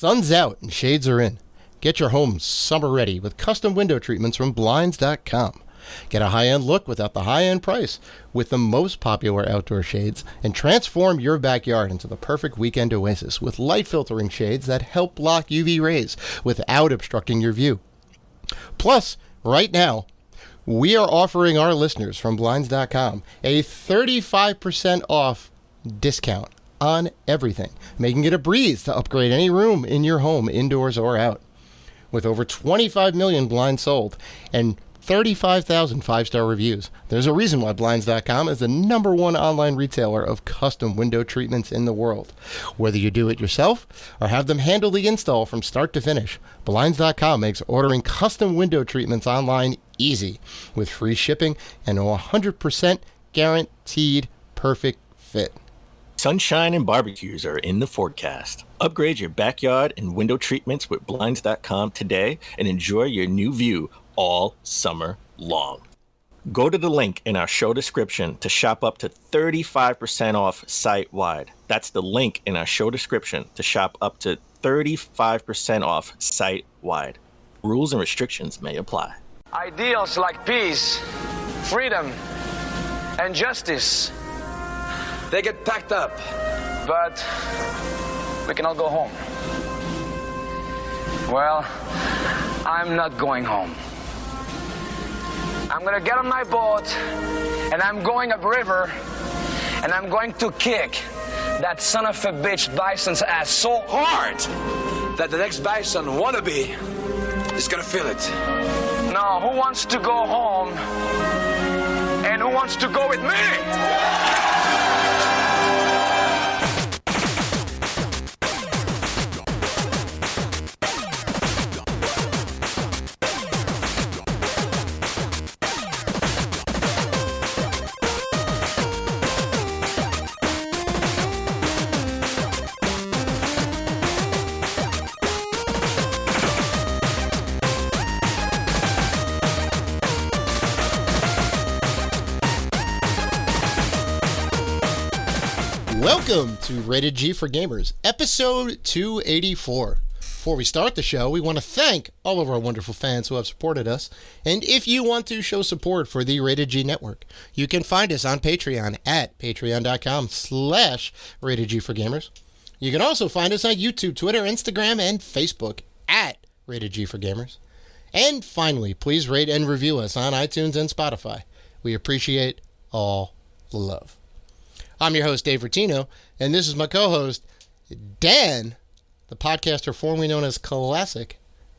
sun's out and shades are in. Get your home summer ready with custom window treatments from Blinds.com. Get a high-end look without the high-end price with the most popular outdoor shades, and transform your backyard into the perfect weekend oasis with light filtering shades that help block UV rays without obstructing your view. Plus, right now, we are offering our listeners from Blinds.com a 35% off discount on everything, making it a breeze to upgrade any room in your home, indoors or out. With over 25 million blinds sold and 35,000 five-star reviews, there's a reason why Blinds.com is the #1 online retailer of custom window treatments in the world. Whether you do it yourself or have them handle the install from start to finish, Blinds.com makes ordering custom window treatments online easy, with free shipping and a 100% guaranteed perfect fit. Sunshine and barbecues are in the forecast. Upgrade your backyard and window treatments with Blinds.com today and enjoy your new view all summer long. Go to the link in our show description to shop up to 35% off site-wide. That's the link in our show description to shop up to 35% off site-wide. Rules and restrictions may apply. Ideals like peace, freedom, and justice, they get packed up, but we can all go home. Well, I'm not going home. I'm gonna get on my boat, and I'm going upriver, and I'm going to kick that son of a bitch bison's ass so hard that the next bison wannabe is gonna feel it. Now, who wants to go home, and who wants to go with me? Welcome to Rated G for Gamers, episode 284. Before we start the show, we want to thank all of our wonderful fans who have supported us. And if you want to show support for the Rated G Network, you can find us on Patreon at patreon.com/Rated G for Gamers. You can also find us on YouTube, Twitter, Instagram, and Facebook at Rated G for Gamers. And finally, please rate and review us on iTunes and Spotify. We appreciate all the love. I'm your host, Dave Bertino, and this is my co-host, Dan, the podcaster formerly known as Classic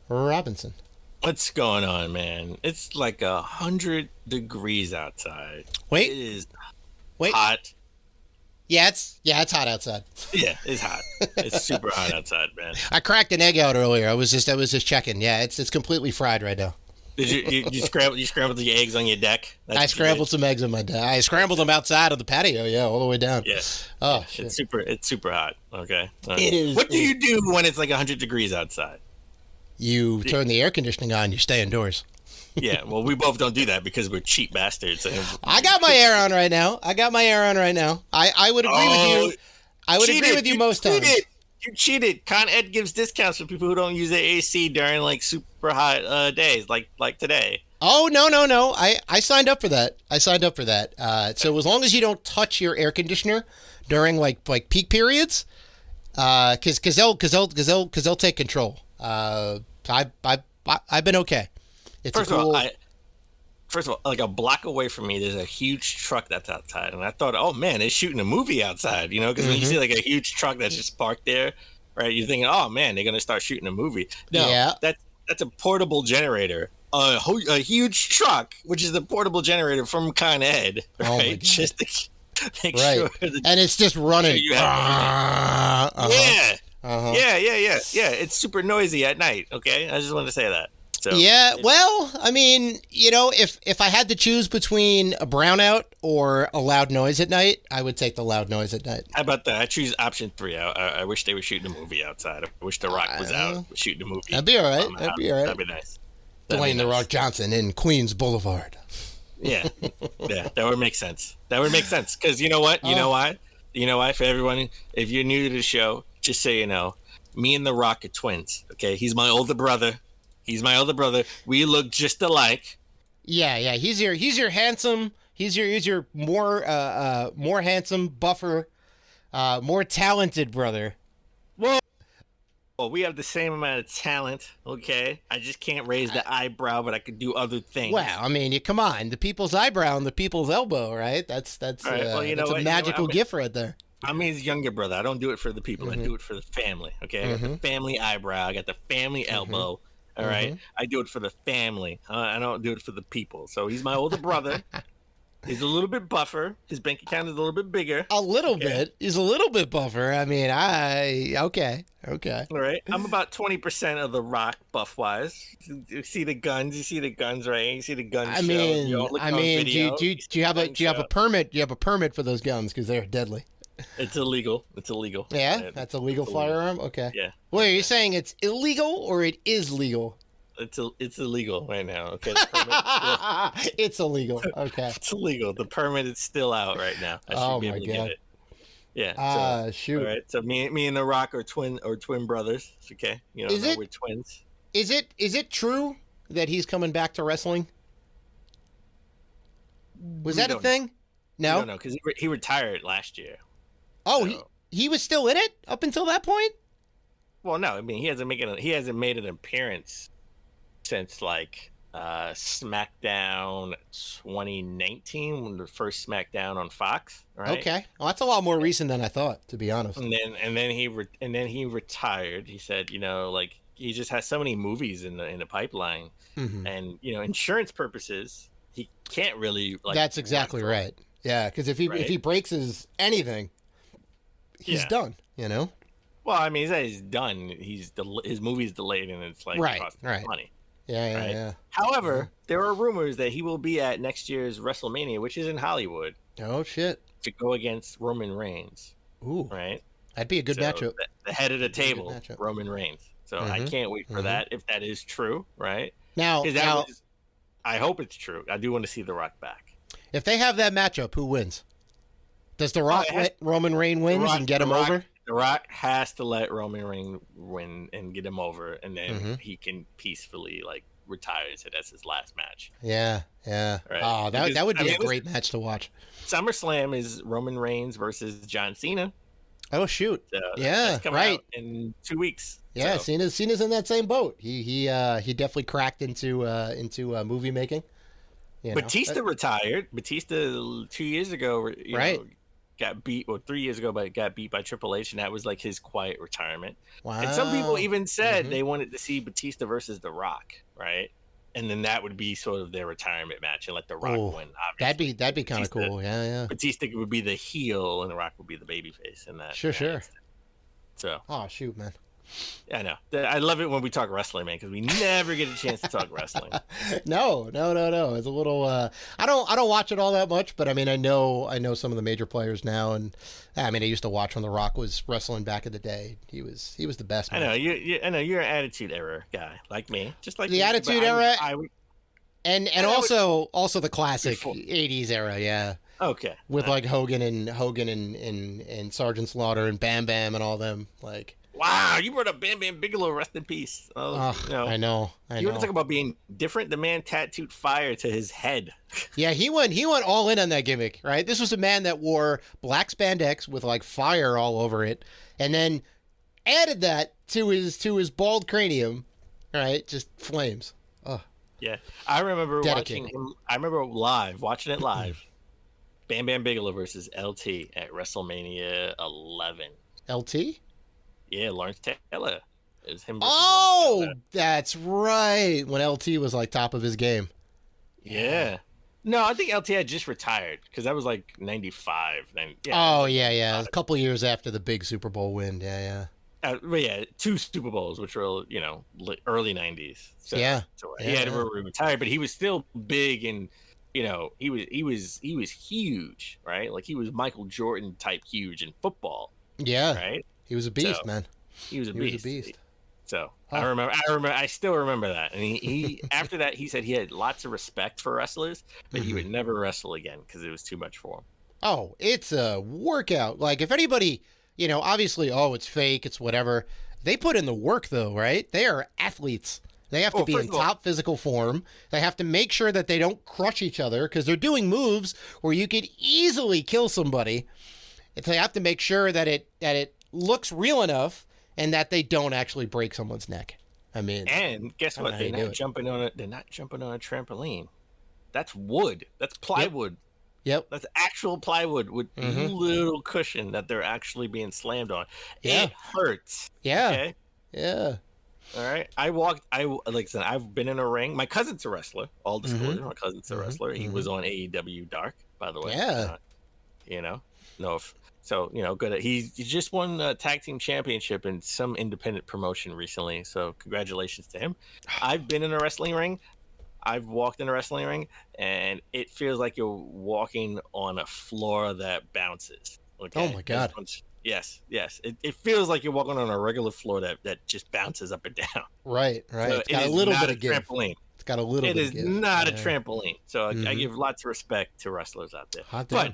Robinson. What's going on, man? It's like 100 degrees outside. Wait. It is Wait. hot. Yeah, it's hot outside. Yeah, it's hot. It's super hot outside, man. I cracked an egg out earlier. I was just checking. Yeah, it's completely fried right now. Did you scrambled the eggs on your deck? I scrambled some eggs on my deck. I scrambled them outside of the patio, yeah, all the way down. Yeah. Oh, yeah, it's super hot. Okay. It is. What do you do when it's like 100 degrees outside? You turn the air conditioning on, you stay indoors. Yeah, well, we both don't do that because we're cheap bastards. I got my air on right now. I would agree with you. I would agree with you most times. You cheated. Con Ed gives discounts for people who don't use their AC during like super hot days, like today. Oh, no. I signed up for that. So as long as you don't touch your air conditioner during like peak periods, because they'll take control. I've been okay. It's First of all, like a block away from me, there's a huge truck that's outside, and I thought, oh man, they're shooting a movie outside, you know? Because when you see like a huge truck that's just parked there, right? You're thinking, oh man, they're gonna start shooting a movie. No, yeah. That's a portable generator, a huge truck, which is the portable generator from Con Ed, right? Oh my God. Just to make right. sure and it's just running. Yeah. It's super noisy at night. Okay, I just wanted to say that. So, yeah, well, I mean, you know, if I had to choose between a brownout or a loud noise at night, I would take the loud noise at night. How about that? I choose option 3. I wish they were shooting a movie outside. I wish The Rock was out shooting a movie. That'd be all right. That'd be nice. Dwayne The Rock Johnson in Queens Boulevard. Yeah, that would make sense. Because you know what? You know why? For everyone, if you're new to the show, just so you know, Me and The Rock are twins. Okay, he's my older brother. We look just alike. Yeah. He's your handsome. He's your more handsome, buffer, more talented brother. Well, we have the same amount of talent, okay? I just can't raise the eyebrow, but I can do other things. Well, I mean, come on. The people's eyebrow and the people's elbow, right? That's right, well, that's a magical gift right there. I'm his younger brother. I don't do it for the people. I do it for the family, okay? I got the family eyebrow. I got the family elbow, all right? I do it for the family. I don't do it for the people. So he's my older brother. He's a little bit buffer. His bank account is a little bit bigger. A little bit. He's a little bit buffer. I mean, okay. All right. I'm about 20% of The Rock buff-wise. You see the guns. Right? You see the guns. I mean, do you have a permit? Do you have a permit for those guns? Because they're deadly. It's illegal. Yeah, that's a legal firearm. Okay. Yeah. Wait, are you saying it's illegal or it is legal? It's illegal right now. Okay. It's illegal. Okay. It's illegal. The permit is still out right now. I should be able to get it. Yeah. Shoot. All right. So me and The Rock are twin brothers. Okay. We're twins. Is it true that he's coming back to wrestling? Was that a thing? No. No, because he retired last year. Oh, so. he was still in it up until that point? Well, no. I mean, he hasn't made an appearance since like SmackDown 2019, when the first SmackDown on Fox, right? Okay, well, that's a lot more recent than I thought, to be honest. And then he retired. He said, like he just has so many movies in the pipeline, and insurance purposes, he can't really. Like, that's exactly right. Yeah, because if he breaks anything, he's done. Well, I mean, he's done. His movie's delayed, and it's like costing money. Yeah. However, there are rumors that he will be at next year's WrestleMania, which is in Hollywood. Oh shit! To go against Roman Reigns. Ooh, right. That'd be a good matchup. The head of the table, Roman Reigns. So I can't wait for that. If that is true, right? Now, I hope it's true. I do want to see The Rock back. If they have that matchup, who wins? Does The Rock let Roman Reigns win and get him over? The Rock has to let Roman Reigns win and get him over, and then he can peacefully retire. So that's his last match. Yeah. Right? Oh, that would be a great match to watch. SummerSlam is Roman Reigns versus John Cena. Oh shoot! So that's coming out in 2 weeks. Yeah, so. Cena's in that same boat. He definitely cracked into movie making. Batista retired. Batista 2 years ago, got beat, 3 years ago, but got beat by Triple H, and that was like his quiet retirement. Wow. And some people even said they wanted to see Batista versus The Rock, right? And then that would be sort of their retirement match, and let The Rock win. Obviously, that'd be kind of cool. Yeah. Batista would be the heel, and The Rock would be the babyface in that. Sure. So. Oh shoot, man. I know. I love it when we talk wrestling, man, because we never get a chance to talk wrestling. No. It's a little. I don't watch it all that much, but I mean, I know some of the major players now, and I mean, I used to watch when The Rock was wrestling back in the day. He was the best. Man. I know you're an Attitude Era guy, like me, just like the me, Attitude Era, and also the classic before. 80s era, yeah. Okay. With like Hogan and Sergeant Slaughter and Bam Bam and all them like. Wow, you brought up Bam Bam Bigelow, rest in peace. I know. You want to talk about being different? The man tattooed fire to his head. Yeah, he went all in on that gimmick, right? This was a man that wore black spandex with like fire all over it, and then added that to his bald cranium, right? Just flames. Oh. Yeah, I remember watching him. I remember watching it live. Bam Bam Bigelow versus LT at WrestleMania 11. LT? Yeah, Lawrence Taylor. It was him. Oh, that's right. When LT was like top of his game. Yeah. No, I think LT had just retired because that was like 95. Yeah. A couple years after the big Super Bowl win. Yeah. But yeah, 2 Super Bowls, which were early 90s. So, he had to retire, but he was still big, and he was huge, right? Like he was Michael Jordan type huge in football. Yeah. Right. He was a beast, man. He was a beast. So I still remember that. And he after that, he said he had lots of respect for wrestlers, but he would never wrestle again because it was too much for him. Oh, it's a workout. Like if anybody, obviously, it's fake, it's whatever. They put in the work, though, right? They are athletes. They have to be in top physical form. They have to make sure that they don't crush each other because they're doing moves where you could easily kill somebody. They have to make sure that it looks real enough and that they don't actually break someone's neck. I mean, and guess what? They're not jumping on a trampoline. That's wood. That's plywood. Yep. That's actual plywood with little cushion that they're actually being slammed on. Yeah. It hurts. Yeah. Okay? Yeah. All right. Like I said, I've been in a ring. My cousin's a wrestler. All disclosure. My cousin's a wrestler. He was on AEW Dark, by the way. Yeah. Good. He just won a tag team championship in some independent promotion recently. So congratulations to him. I've been in a wrestling ring. I've walked in a wrestling ring, and it feels like you're walking on a floor that bounces. Okay? Oh my God. Yes. It feels like you're walking on a regular floor that just bounces up and down. Right. So It's got a little bit of trampoline. It's got a little bit of give. It is not a trampoline. So I give lots of respect to wrestlers out there. But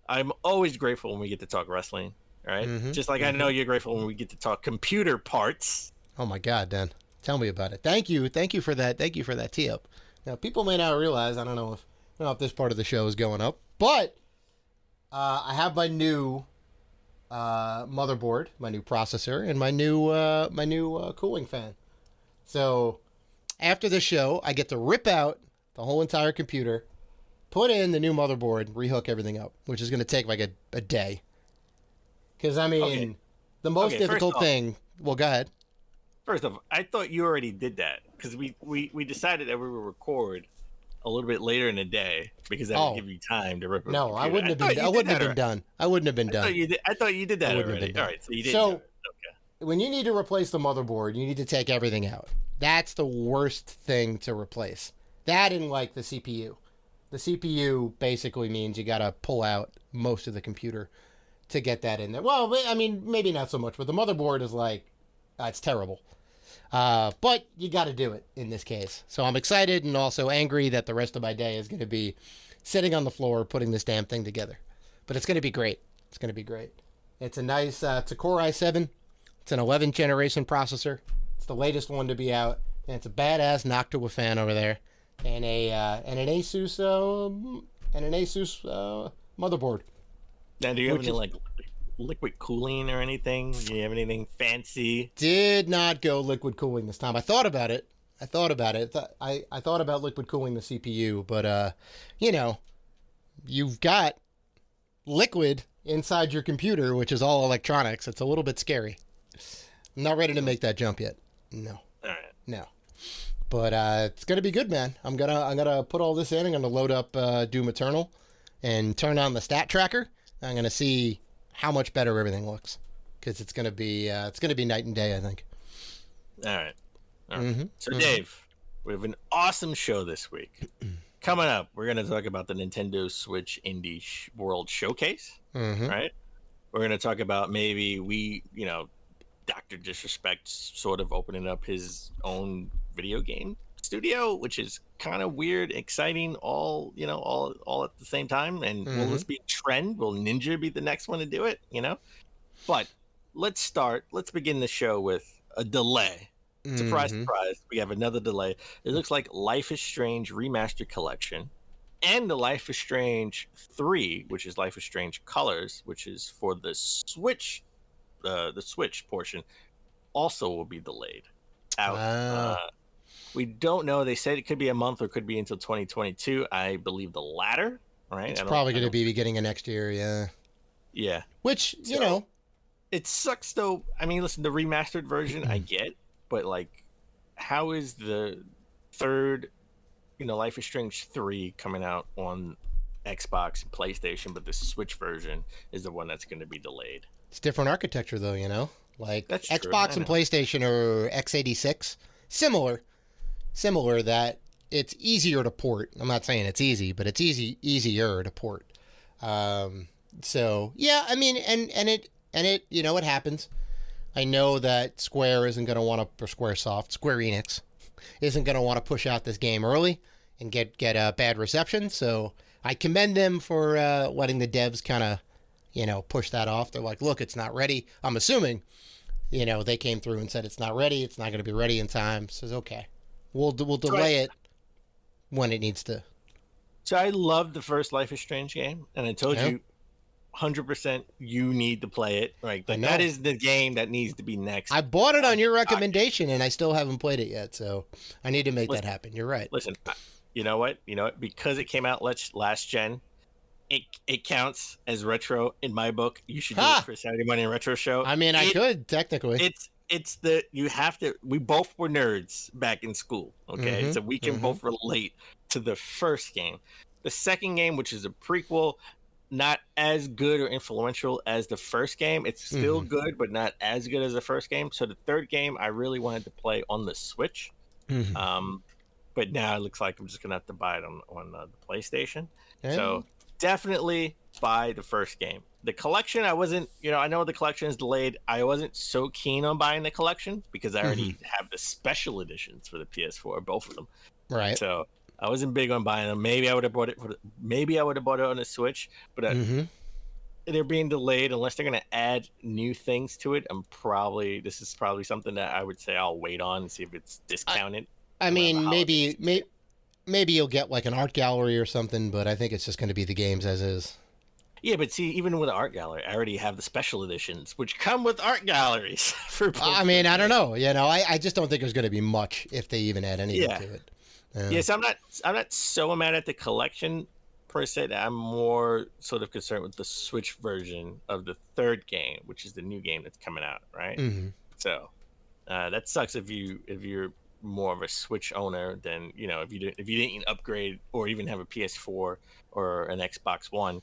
I'm always grateful when we get to talk wrestling. All right. Just like I know you're grateful when we get to talk computer parts. Oh my God, Dan. Tell me about it. Thank you for that. Thank you for that tee up. Now, people may not realize. I don't know if this part of the show is going up, but I have my new motherboard, my new processor, and my new cooling fan. So after the show, I get to rip out the whole entire computer, put in the new motherboard, rehook everything up, which is going to take like a day. Because the most difficult thing. Well, go ahead. First off, I thought you already did that because we decided that we would record a little bit later in the day because that would give you time to rip it. No, I wouldn't have been done. I wouldn't have been done. I thought you did that already. All right, so you did. So okay. When you need to replace the motherboard, you need to take everything out. That's the worst thing to replace. That and like the CPU. The CPU basically means you got to pull out most of the computer to get that in there. Well, I mean, maybe not so much, but the motherboard is like, it's terrible. But you got to do it in this case. So I'm excited and also angry that the rest of my day is going to be sitting on the floor putting this damn thing together. But it's going to be great. It's going to be great. It's a nice, it's a Core i7. It's an 11th generation processor. It's the latest one to be out. And it's a badass Noctua fan over there. And an Asus motherboard. Now, do you have any like liquid cooling or anything? Do you have anything fancy? Did not go liquid cooling this time. I thought about it. I thought about liquid cooling the CPU, but you've got liquid inside your computer, which is all electronics. It's a little bit scary. I'm not ready to make that jump yet. No. All right. No. But it's gonna be good, man. I'm gonna put all this in. I'm gonna load up Doom Eternal and turn on the stat tracker. I'm gonna see how much better everything looks because it's gonna be night and day, I think. All right. So Dave, we have an awesome show this week. Coming up, we're gonna talk about the Nintendo Switch Indie World Showcase. Right. We're gonna talk about maybe Dr. Disrespect sort of opening up his own video game studio, which is kind of weird, exciting, all at the same time. And will this be a trend? Will Ninja be the next one to do it? But let's begin the show with a delay. Surprise, surprise. We have another delay. It looks like Life is Strange Remastered Collection and the Life is Strange 3, which is Life is Strange Colors, which is for the Switch. The Switch portion also will be delayed out. We don't know. They said it could be a month or could be until 2022. I believe the latter, right? It's probably going to be beginning of next year, yeah. Yeah. Which, it sucks though. I mean, listen, the remastered version I get, but like, how is the third, Life is Strange 3 coming out on Xbox and PlayStation, but the Switch version is the one that's going to be delayed? It's different architecture, though, Like, that's Xbox and PlayStation are x86. Similar that it's easier to port. I'm not saying it's easy, but it's easier to port. So, yeah, I mean, and it, it happens. I know that Square isn't going to want to, or Square Enix isn't going to want to push out this game early and get a bad reception. So I commend them for letting the devs kind of, push that off. They're like, look, it's not ready. I'm assuming they came through and said it's not ready. It's not going to be ready in time. Says, okay, we'll delay it when it needs to. So I loved the first Life is Strange game, and I told you 100% you need to play it. Like that is the game that needs to be next. I bought it on your recommendation, and I still haven't played it yet, so I need to make that happen. You're right. Listen, you know what? Because it came out last gen, it counts as retro in my book. You should do it for Saturday Morning Retro Show. I mean, I could technically. You have to. We both were nerds back in school, okay? So we can both relate to the first game. The second game, which is a prequel, not as good or influential as the first game. It's still good, but not as good as the first game. So the third game, I really wanted to play on the Switch. But now it looks like I'm just gonna have to buy it on the PlayStation. So definitely buy the first game. The collection, I wasn't, I know the collection is delayed. I wasn't so keen on buying the collection because I already have the special editions for the PS4, both of them. Right. So I wasn't big on buying them. Maybe I would have bought it on the Switch, but they're being delayed unless they're going to add new things to it. This is probably something that I would say I'll wait on and see if it's discounted. I mean, maybe you'll get like an art gallery or something, but I think it's just going to be the games as is. Yeah, but see, even with the art gallery, I already have the special editions, which come with art galleries. I mean, I don't know. I just don't think there's going to be much if they even add anything to it. Yes, I'm not so mad at the collection per se. I'm more sort of concerned with the Switch version of the third game, which is the new game that's coming out, right? So that sucks if you're more of a Switch owner than if you didn't upgrade or even have a PS4 or an Xbox One,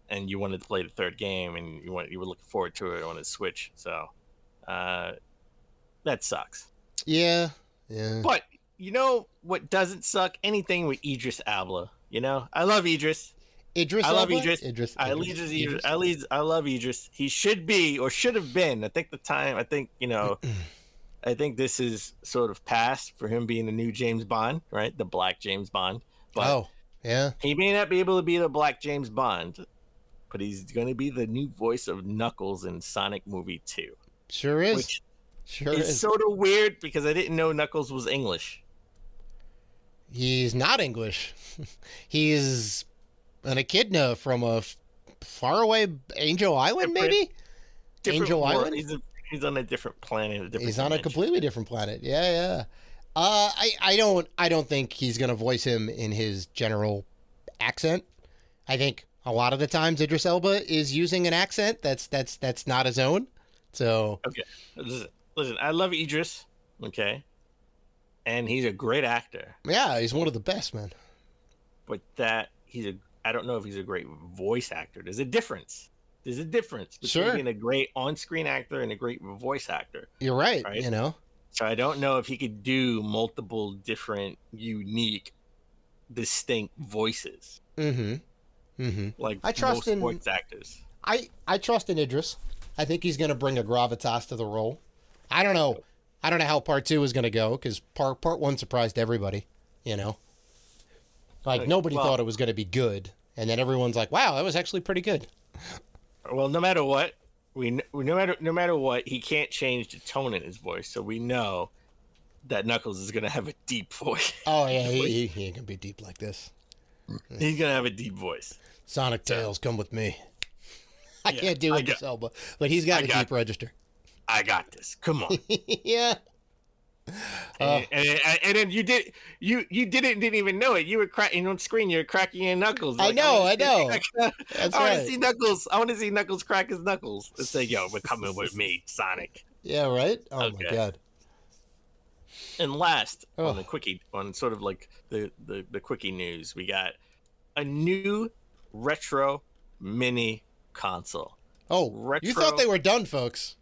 and you wanted to play the third game and you were looking forward to it on the Switch. So that sucks. Yeah. But what doesn't suck? Anything with Idris Elba. I love Idris. I love Idris. I love Idris. He should be or should have been. I think this is sort of past for him being the new James Bond, right? The Black James Bond. But he may not be able to be the Black James Bond, but he's going to be the new voice of Knuckles in Sonic Movie 2. Sure is. Which is sort of weird because I didn't know Knuckles was English. He's not English. He's an echidna from a faraway Angel Island, maybe? Angel Island? He's on a different planet. He's on a completely different planet. Yeah. I don't think he's going to voice him in his general accent. I think a lot of the times Idris Elba is using an accent that's not his own. So okay, listen. I love Idris. Okay, and he's a great actor. Yeah, he's one of the best, man. But I don't know if he's a great voice actor. There's a difference between being a great on-screen actor and a great voice actor. You're right? So I don't know if he could do multiple different, unique, distinct voices. Like I trust most voice actors. I trust in Idris. I think he's going to bring a gravitas to the role. I don't know how part 2 is going to go because part 1 surprised everybody. Nobody thought it was going to be good, and then everyone's like, "Wow, that was actually pretty good." Well, no matter what, no matter what, he can't change the tone in his voice, so we know that Knuckles is going to have a deep voice. Oh yeah, he ain't going to be deep like this. He's going to have a deep voice. Sonic Tails, come with me. I can't do it this Elba, but he's got a deep register. I got this. Come on. Yeah. And then you didn't even know it. You were cracking on screen. You were cracking your knuckles. I know. That's I want to see Knuckles. I want to see Knuckles crack his knuckles and say, "Yo, we're coming with me, Sonic." Yeah. Right. Oh my god. And last on the quickie, on sort of like the quickie news, we got a new retro mini console. Oh, you thought they were done, folks?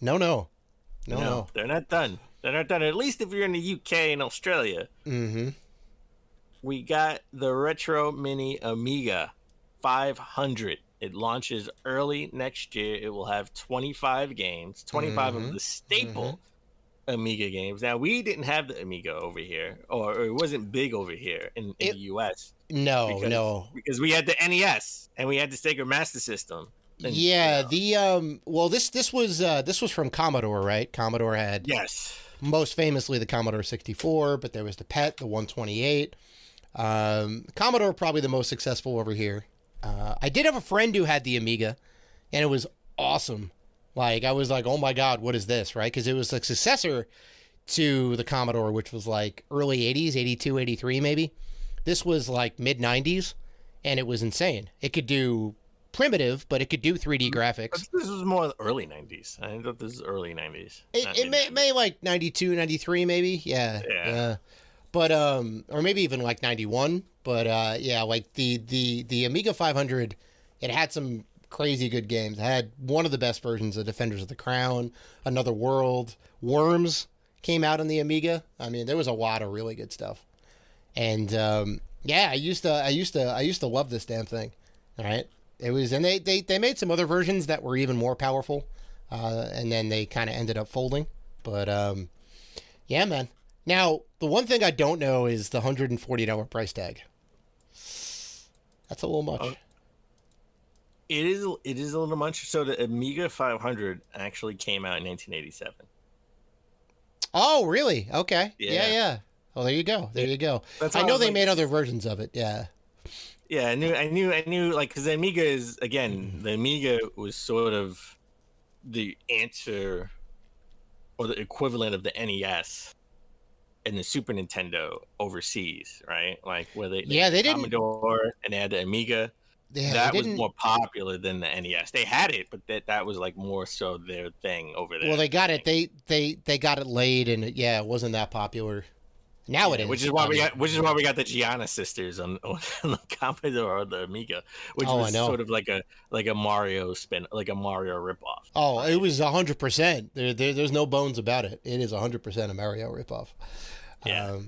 No, they're not done. They're not done. At least if you're in the UK and Australia. We got the retro mini Amiga 500. It launches early next year. It will have 25 games, 25 of the staple Amiga games. Now, we didn't have the Amiga over here, or it wasn't big over here in the US. No. Because we had the NES and we had the Sega Master System. Yeah, well, this was from Commodore, right? Commodore had most famously the Commodore 64, but there was the PET, the 128. Commodore probably the most successful over here. I did have a friend who had the Amiga, and it was awesome. Like, I was like, oh my god, what is this, right? Because it was a successor to the Commodore, which was like early 80s, 82, 83 maybe. This was like mid 90s, and it was insane. It could do primitive, but it could do 3D graphics. This was more early 90s. I thought this is early 90s. It may like 92, 93 maybe. Yeah. But or maybe even like 91. But yeah, like the Amiga 500, it had some crazy good games. It had one of the best versions of Defenders of the Crown, Another World, Worms came out on the Amiga. I mean, there was a lot of really good stuff. And yeah, I used to love this damn thing. All right. It was, and they made some other versions that were even more powerful, and then they kind of ended up folding. But yeah, man. Now, the one thing I don't know is the $140 price tag. That's a little much. It is a little much. So the Amiga 500 actually came out in 1987. Oh, really? Okay. Yeah. Well, there you go. I know they made other versions of it. Yeah. Yeah, I knew, like, because the Amiga is, again, the Amiga was sort of the answer or the equivalent of the NES and the Super Nintendo overseas, right? Like, where they didn't Commodore and they had the Amiga. That was more popular than the NES. They had it, but that was like more so their thing over there. Well, they got it. They got it laid, and it wasn't that popular. Now it is, which is why we got the Gianna sisters on the Commodore or the Amiga, which was sort of like a Mario spin, like a Mario ripoff. Oh, it was 100%. There's no bones about it. It is 100% a Mario ripoff. Yeah.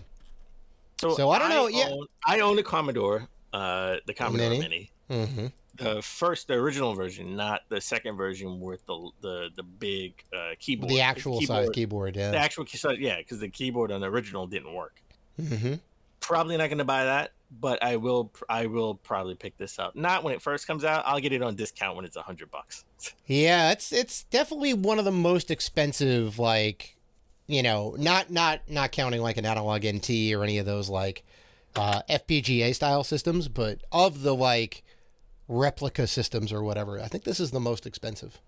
So I don't know. I own a Commodore, the Commodore Mini. Mm-hmm. The original version, not the second version with the big keyboard. The actual size keyboard, yeah. The actual size, yeah, because the keyboard on the original didn't work. Mm-hmm. Probably not going to buy that, but I will probably pick this up. Not when it first comes out. I'll get it on discount when it's $100. Yeah, it's definitely one of the most expensive, like, not counting like an analog NT or any of those like FPGA style systems, but of the like replica systems or whatever, I think this is the most expensive.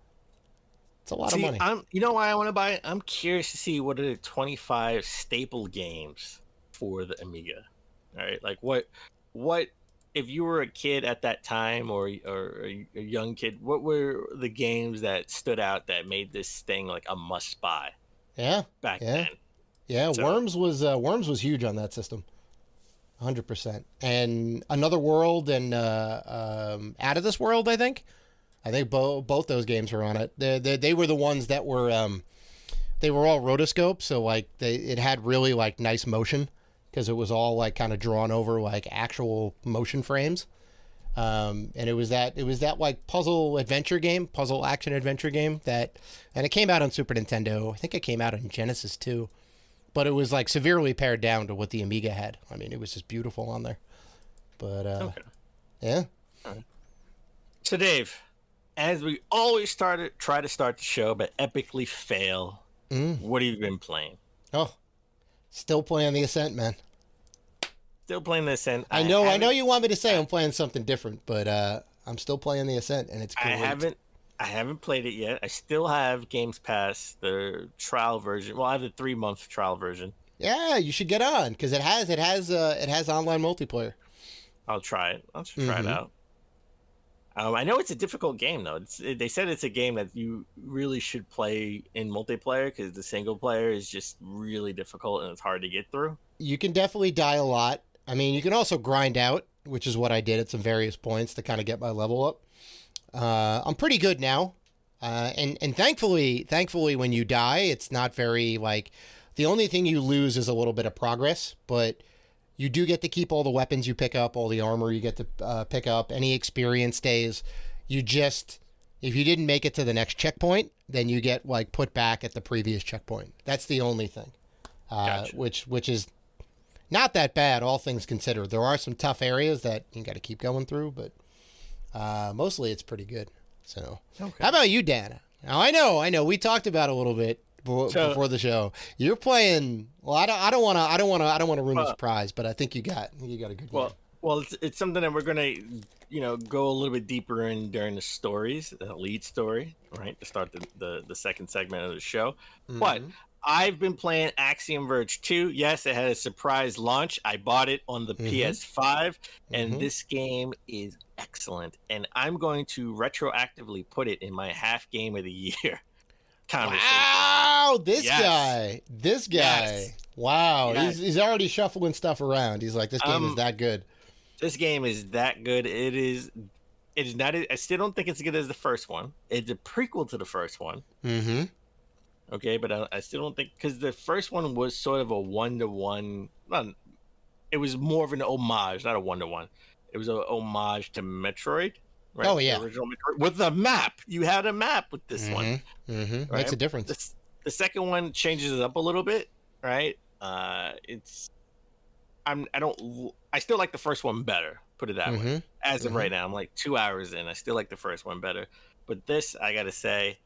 It's a lot of money. You know why I want to buy it? I'm curious to see what are the 25 staple games for the Amiga. All right, like what if you were a kid at that time or a young kid, what were the games that stood out that made this thing like a must buy? Yeah, back then. Yeah, so, Worms was huge on that system. 100%. And Another World and Out of This World, I think both those games were on it. They were the ones that were they were all rotoscope, so like it had really like nice motion because it was all like kind of drawn over like actual motion frames. And it was that like puzzle action adventure game and it came out on Super Nintendo. I think it came out on Genesis too. But it was like severely pared down to what the Amiga had. I mean, it was just beautiful on there. But yeah. All right. So Dave, as we always try to start the show, but epically fail. What have you been playing? Oh, still playing the Ascent, man. Still playing the Ascent. I know you want me to say I'm playing something different, but I'm still playing the Ascent, and it's great. I haven't played it yet. I still have Games Pass, the trial version. Well, I have the 3-month trial version. Yeah, you should get on because it has online multiplayer. I'll try it. I'll try it out. I know it's a difficult game though. They said it's a game that you really should play in multiplayer because the single player is just really difficult and it's hard to get through. You can definitely die a lot. I mean, you can also grind out, which is what I did at some various points to kind of get my level up. I'm pretty good now. And thankfully when you die, it's not very like the only thing you lose is a little bit of progress, but you do get to keep all the weapons you pick up, all the armor you get to pick up, any experience stays. If you didn't make it to the next checkpoint, then you get like put back at the previous checkpoint. That's the only thing. Gotcha. Which is not that bad, all things considered. There are some tough areas that you got to keep going through, but mostly it's pretty good. So, Okay. How about you, Dana? Now I know. We talked about it a little bit before the show. You're playing. Well, I don't want to ruin the surprise, but I think you got a good game. Well, it's something that we're gonna, go a little bit deeper in during the stories, the lead story, right, to start the second segment of the show. Mm-hmm. But I've been playing Axiom Verge 2. Yes, it had a surprise launch. I bought it on the PS5, and this game is excellent. And I'm going to retroactively put it in my half game of the year conversation. Wow, this guy. Yes. Wow, yes. He's already shuffling stuff around. He's like, this game is that good. This game is that good. It is not. I still don't think it's as good as the first one. It's a prequel to the first one. Mm-hmm. Okay, but I still don't think, because the first one was sort of a one-to-one. It was more of an homage, not a one-to-one. It was a homage to Metroid. Right? Oh yeah, the original Metroid, with a map. You had a map with this one. Mm-hmm. Right? Makes a difference. The second one changes it up a little bit, right? I still like the first one better. Put it that way. As of right now, I'm like 2 hours in. I still like the first one better. But this, I gotta say,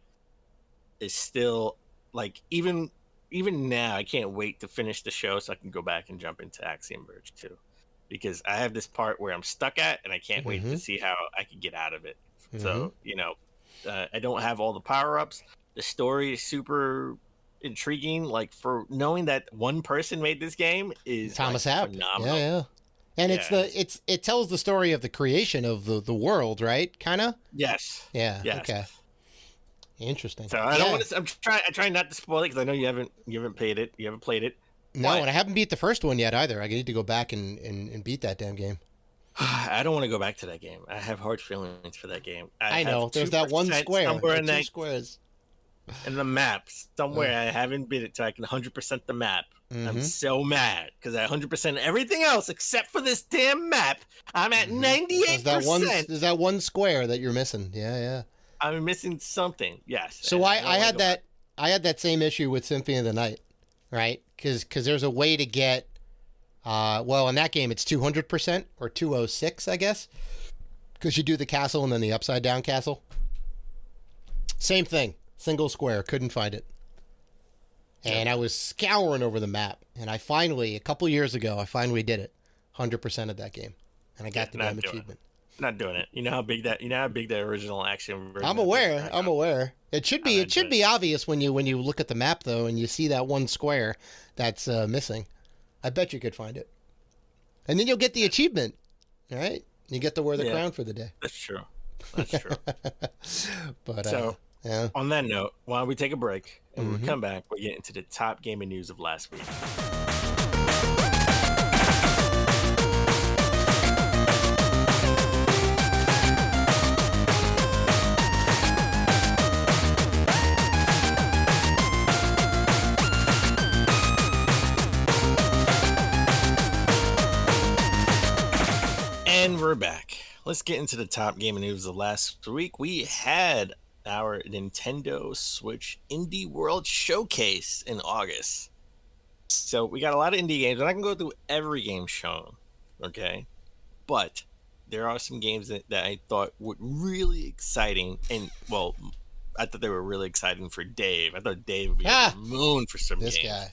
is still like, even now, I can't wait to finish the show so I can go back and jump into Axiom Verge 2, because I have this part where I'm stuck at, and I can't wait to see how I can get out of it. So I don't have all the power ups. The story is super intriguing. Like, for knowing that one person made this game is Thomas App. Phenomenal. Yeah. And it tells the story of the creation of the world, right? Kind of. Yes. Yeah. Yes. Okay. Interesting. So I don't want to. I try not to spoil it, because I know you haven't played it. You haven't played it. No, and I haven't beat the first one yet either. I need to go back and beat that damn game. I don't want to go back to that game. I have hard feelings for that game. I know. There's that one square. Somewhere in two squares. In the map somewhere, I haven't beat it, so I can 100% the map. I'm so mad because I 100% everything else except for this damn map. I'm at 98%. There's that one square that you're missing. Yeah. I'm missing something. Yes. So I had that same issue with Symphony of the Night, right? Because there's a way to get, in that game it's 200% or 206, I guess, because you do the castle and then the upside down castle. Same thing. Single square, couldn't find it. And I was scouring over the map, and a couple years ago, I finally did it. 100% of that game. And I got the damn achievement. Not doing it. You know how big that original Axiom Verge. I'm aware. It should be obvious when you look at the map, though, and you see that one square that's missing. I bet you could find it. And then you'll get the achievement, right? You get to wear the crown for the day. That's true. But so, on that note, why don't we take a break, and when we come back, we'll get into the top gaming news of last week. And we're back. Let's get into the top gaming news of last week. We had our Nintendo Switch Indie World Showcase in August. So we got a lot of indie games. I'm not going to go through every game shown, okay? But there are some games that I thought were really exciting. And, well, I thought they were really exciting for Dave. I thought Dave would be on the moon for some games. This guy.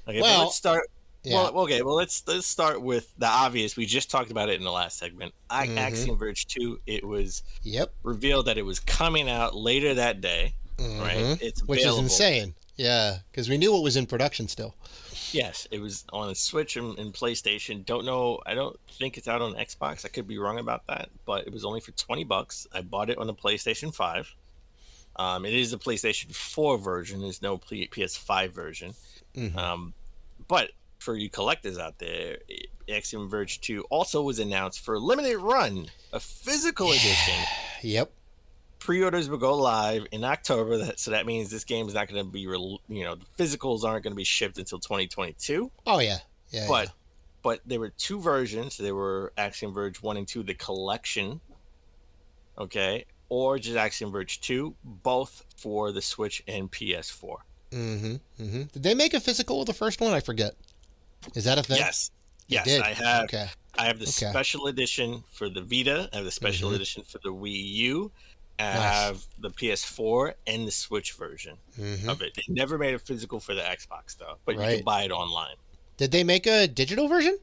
Okay, well, let's start. Yeah. Well, let's start with the obvious. We just talked about it in the last segment. Axiom Verge 2. It was revealed that it was coming out later that day. Right? It's which is insane. Yeah, because we knew it was in production still. Yes, it was on a Switch and PlayStation. Don't know. I don't think it's out on Xbox. I could be wrong about that, but it was only for $20. I bought it on the PlayStation 5. It is a PlayStation 4 version. There's no PS5 version. But for you collectors out there, Axiom Verge 2 also was announced for a limited run, a physical edition. Yep. Pre-orders will go live in October, so that means this game is not going to be, the physicals aren't going to be shipped until 2022. Oh yeah, but there were two versions. There were Axiom Verge 1 and 2, the collection, okay, or just Axiom Verge 2, both for the Switch and PS4. Did they make a physical of the first one? I forget. Is that a thing? Yes, I have. Okay. I have the special edition for the Vita. I have the special edition for the Wii U. I have the PS4 and the Switch version of it. They never made a physical for the Xbox though, but you can buy it online. Did they make a digital version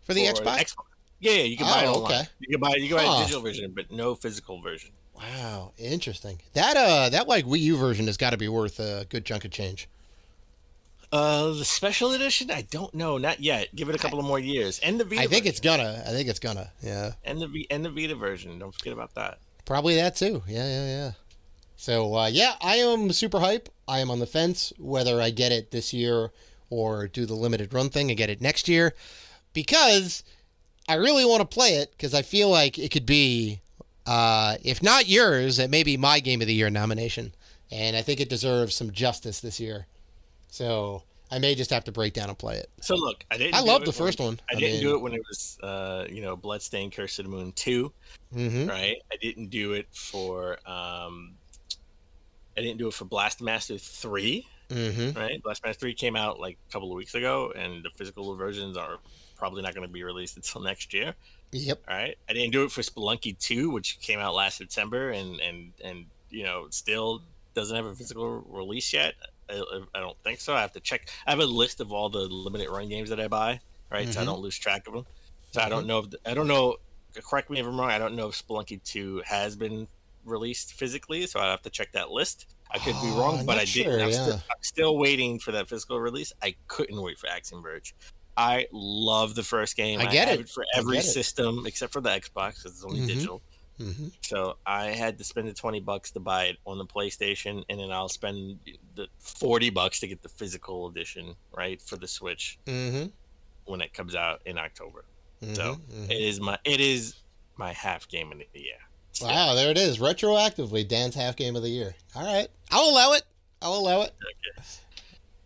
for the Xbox? Yeah, you can buy it online. Okay. You can buy a digital version, but no physical version. Wow, interesting. That like Wii U version has got to be worth a good chunk of change. The special edition, I don't know, not yet. Give it a couple of more years. And the Vita. I think it's gonna. Yeah. And the Vita version. Don't forget about that. Probably that too. Yeah. So I am super hype. I am on the fence whether I get it this year or do the limited run thing and get it next year, because I really want to play it, because I feel like it could be, if not yours, it may be my Game of the Year nomination, and I think it deserves some justice this year. So I may just have to break down and play it. So look, I love the first one. I didn't do it when it was, Bloodstained: Curse of the Moon 2, right? I didn't do it for, Blastmaster 3, right? Blastmaster 3 came out like a couple of weeks ago, and the physical versions are probably not going to be released until next year. Yep. All right. I didn't do it for Spelunky 2, which came out last September, and still doesn't have a physical release yet. I don't think so. I have to check. I have a list of all the limited run games that I buy, right? So I don't lose track of them. So I don't know. Correct me if I'm wrong. I don't know if Spelunky 2 has been released physically, so I have to check that list. I could be wrong, but I didn't. I'm still waiting for that physical release. I couldn't wait for Axiom Verge. I love the first game. I have it for every system except for the Xbox, because it's only digital. So I had to spend the $20 to buy it on the PlayStation, and then I'll spend the $40 to get the physical edition, right, for the Switch when it comes out in October. So it is my half game of the year. Still. Wow, there it is, retroactively Dan's half game of the year. All right, I'll allow it.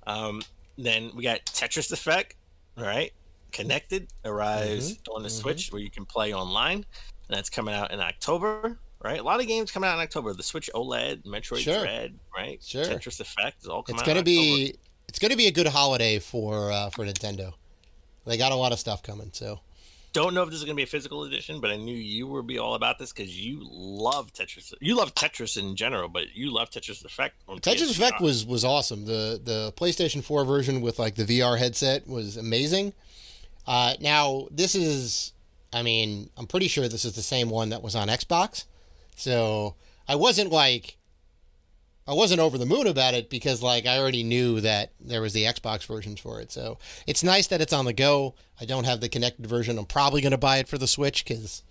Okay. Then we got Tetris Effect. All right, Connected arrives on the Switch, where you can play online, and that's coming out in October. Right, a lot of games coming out in October. The Switch OLED, Metroid Dread, right? Sure. Tetris Effect is all coming out. It's gonna be a good holiday for Nintendo. They got a lot of stuff coming. So don't know if this is gonna be a physical edition, but I knew you would be all about this because you love Tetris. You love Tetris in general, but you love Tetris Effect. Tetris Effect was awesome. The PlayStation 4 version with like the VR headset was amazing. Now this is, I'm pretty sure this is the same one that was on Xbox. So I wasn't over the moon about it, because like I already knew that there was the Xbox versions for it. So it's nice that it's on the go. I don't have the connected version. I'm probably going to buy it for the Switch, because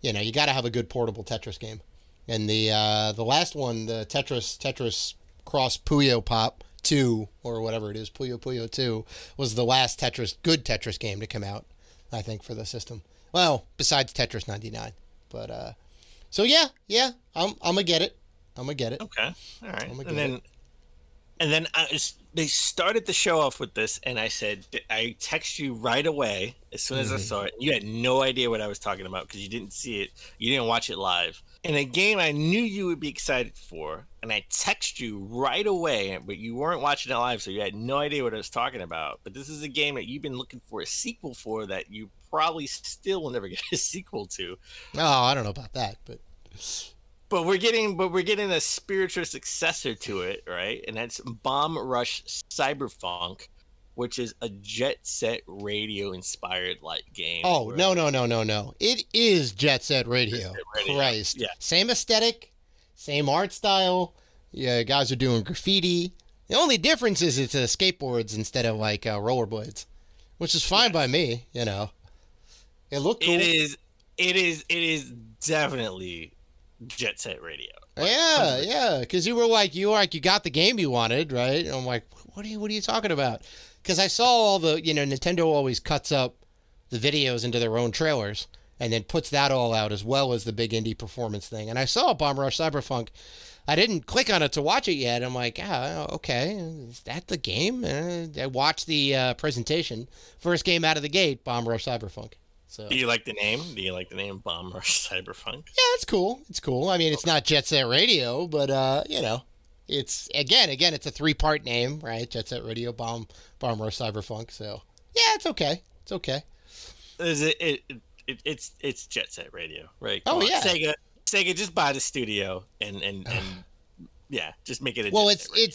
you got to have a good portable Tetris game. And the last one, the Tetris Cross Puyo Pop 2 or whatever it is, Puyo 2, was the last good Tetris game to come out, I think, for the system. Well, besides Tetris 99. But so yeah, I'm gonna get it. Okay, all right. And then they started the show off with this, and I said, I text you right away as soon as I saw it. You had no idea what I was talking about because you didn't see it. You didn't watch it live. In a game I knew you would be excited for, and I text you right away, but you weren't watching it live, so you had no idea what I was talking about. But this is a game that you've been looking for a sequel for that you probably still will never get a sequel to. Oh, I don't know about that, But we're getting a spiritual successor to it, right? And that's Bomb Rush Cyberfunk, which is a Jet Set Radio inspired like game. Oh, no. It is Jet Set Radio. Christ. Yeah. Same aesthetic, same art style. Yeah, guys are doing graffiti. The only difference is it's skateboards instead of like rollerblades, which is fine by me, It looked cool. It is definitely Jet Set Radio. Yeah, because you got the game you wanted, right? And I'm like, what are you talking about? Because I saw all the, Nintendo always cuts up the videos into their own trailers and then puts that all out as well as the big indie performance thing. And I saw Bomb Rush Cyberfunk. I didn't click on it to watch it yet. I'm like, okay, is that the game? I watched the presentation. First game out of the gate, Bomb Rush Cyberfunk. So. Do you like the name? Bomb Rush Cyberfunk? Yeah, it's cool. It's not Jet Set Radio, but it's again, it's a 3-part name, right? Jet Set Radio, Bomb Rush Cyberfunk. So yeah, it's okay. Is it's Jet Set Radio, right? Come on, Sega, Sega, just buy the studio and yeah, just make it a Well, Jet Set Radio.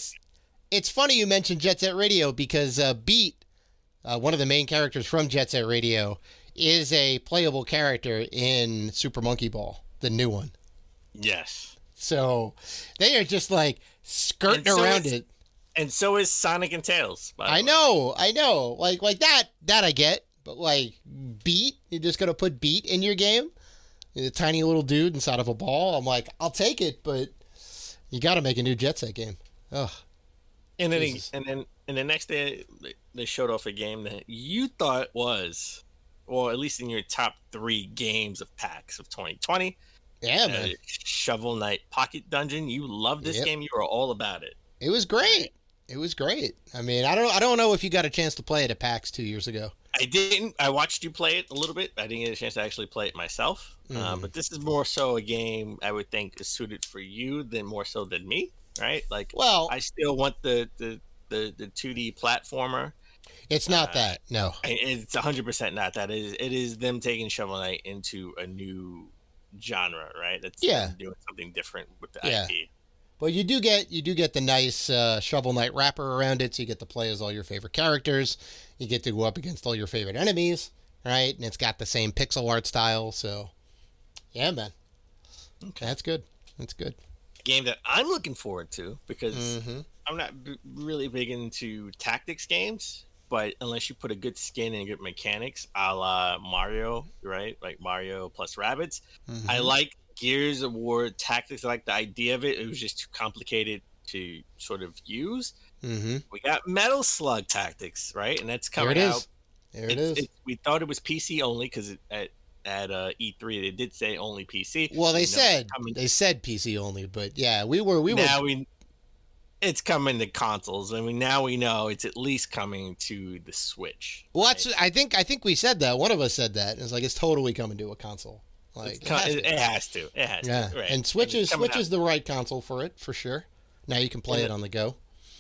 it's funny you mentioned Jet Set Radio because Beat, one of the main characters from Jet Set Radio, is a playable character in Super Monkey Ball, the new one. Yes. So they are just like skirting around it. And so is Sonic and Tails. I know. Like that I get. But like Beat, you're just gonna put Beat in your game? A tiny little dude inside of a ball. I'm like, I'll take it, but you got to make a new Jet Set game. Ugh. And then the next day they showed off a game that you thought was, or at least in your top 3 games of PAX of 2020. Yeah, man. Shovel Knight Pocket Dungeon. You loved this game. You were all about it. It was great. It was great. I mean, I don't know if you got a chance to play it at PAX 2 years ago. I didn't. I watched you play it a little bit. I didn't get a chance to actually play it myself. But this is more so a game I would think is suited for you than more so than me, right? Like, well, I still want the 2D platformer. It's not that. No, it's 100% not that. It is them taking Shovel Knight into a new genre, right? That's doing something different with the IP. But you do get the nice Shovel Knight wrapper around it, so you get to play as all your favorite characters. You get to go up against all your favorite enemies, right? And it's got the same pixel art style, so yeah, man. Okay, that's good. That's good. A game that I'm looking forward to because I'm not really big into tactics games, but unless you put a good skin and good mechanics, a la Mario, right? Like Mario plus Rabbids. I like Gears of War Tactics. I like the idea of it. It was just too complicated to sort of use. We got Metal Slug Tactics, right? And that's coming out. There it is. We thought it was PC only because at E3 they did say only PC. Well, they said PC only, but yeah, we were. It's coming to consoles, and now we know it's at least coming to the Switch. Well, right? I think we said that. One of us said that. It's like it's totally coming to a console. Like it has to. Yeah. Right. And Switch is the right console for it, for sure. Now you can play it on the go.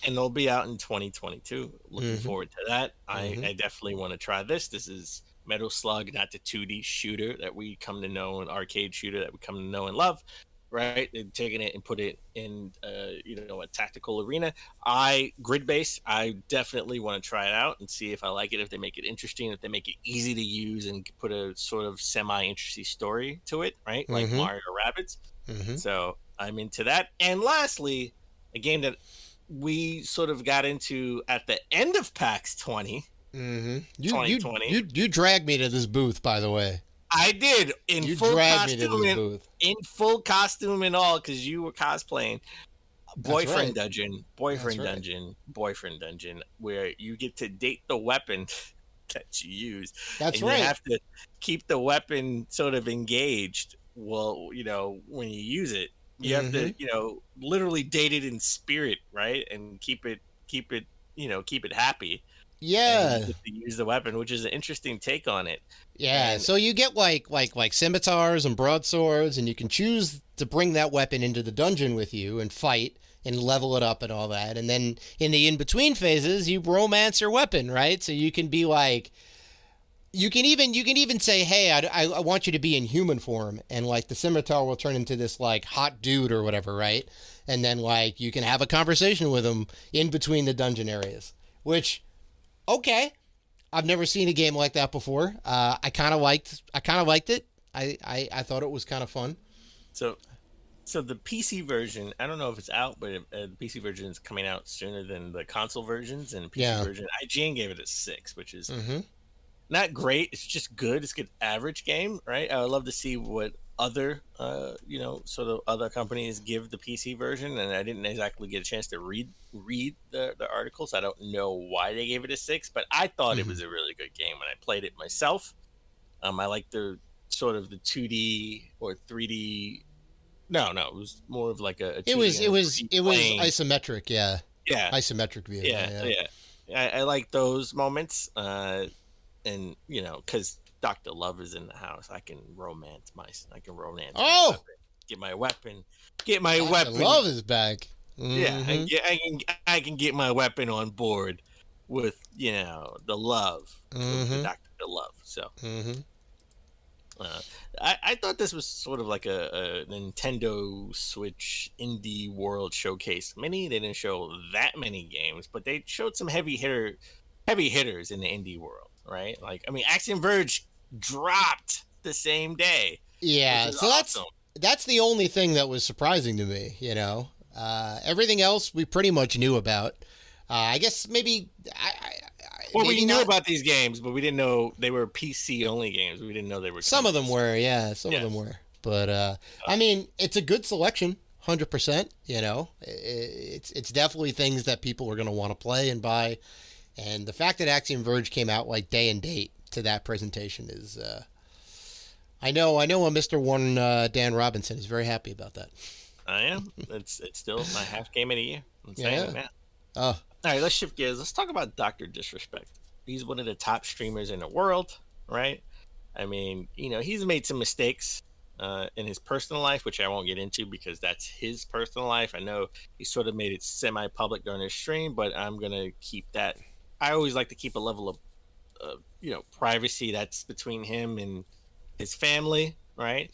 And they'll be out in 2022. Looking forward to that. I definitely want to try this. This is Metal Slug, not the 2D shooter that we come to know, an arcade shooter that we come to know and love, right? They're taking it and put it in, a tactical arena. Grid-based, I definitely want to try it out and see if I like it, if they make it interesting, if they make it easy to use and put a sort of semi-interesting story to it, right? Like Mario Rabbids. So I'm into that. And lastly, a game that we sort of got into at the end of PAX 2020. You dragged me to this booth, by the way. I did in full costume and all because you were cosplaying. Boyfriend Dungeon, where you get to date the weapon that you use. That's and right. You have to keep the weapon sort of engaged. Well, when you use it, you have to, literally date it in spirit, right, and keep it happy. Yeah, and you get to use the weapon, which is an interesting take on it. Yeah, and so you get like scimitars and broadswords, and you can choose to bring that weapon into the dungeon with you and fight and level it up and all that. And then in the in-between phases, you romance your weapon, right? So you can be like, you can even say, hey, I want you to be in human form, and like the scimitar will turn into this like hot dude or whatever, right? And then like you can have a conversation with him in between the dungeon areas, which, okay. I've never seen a game like that before. I kind of liked it. I thought it was kind of fun. So the PC version, I don't know if it's out, but the PC version is coming out sooner than the console versions. And PC version, IGN gave it a 6, which is not great. It's just good. It's a good average game, right? I would love to see what other, sort of other companies give the PC version, and I didn't exactly get a chance to read the articles. I don't know why they gave it a 6, but I thought it was a really good game when I played it myself. I like the sort of the 2D or 3D. No, it was more of like a. It was isometric, yeah. Isometric view. Yeah. I like those moments, and because Dr. Love is in the house, I can romance. Oh, my weapon. Get my weapon. Love is back. Yeah, I can get my weapon on board with the love, the Dr. Love. So I thought this was sort of like a Nintendo Switch indie world showcase. They didn't show that many games, but they showed some heavy hitters in the indie world, right? Like, I mean, Axiom Verge dropped the same day. Yeah, so awesome. that's the only thing that was surprising to me, you know. Everything else we pretty much knew about. I guess maybe Well, maybe we knew not. about these games, but we didn't know they were PC only games. We didn't know they were. Some of them were, yeah. Some of them were, but I mean, it's a good selection, 100%. You know, it's definitely things that people are going to want to play and buy, and the fact that Axiom Verge came out like day and date to that presentation is, I know, a Mr. One Dan Robinson is very happy about that. I am. It's still my half game of the year. I'm saying it now. Oh. All right, let's shift gears. Let's talk about Dr. Disrespect. He's one of the top streamers in the world, right? I mean, you know, he's made some mistakes in his personal life, which I won't get into because that's his personal life. I know he sort of made it semi-public during his stream, but I'm going to keep that. I always like to keep a level of, privacy that's between him and his family, right?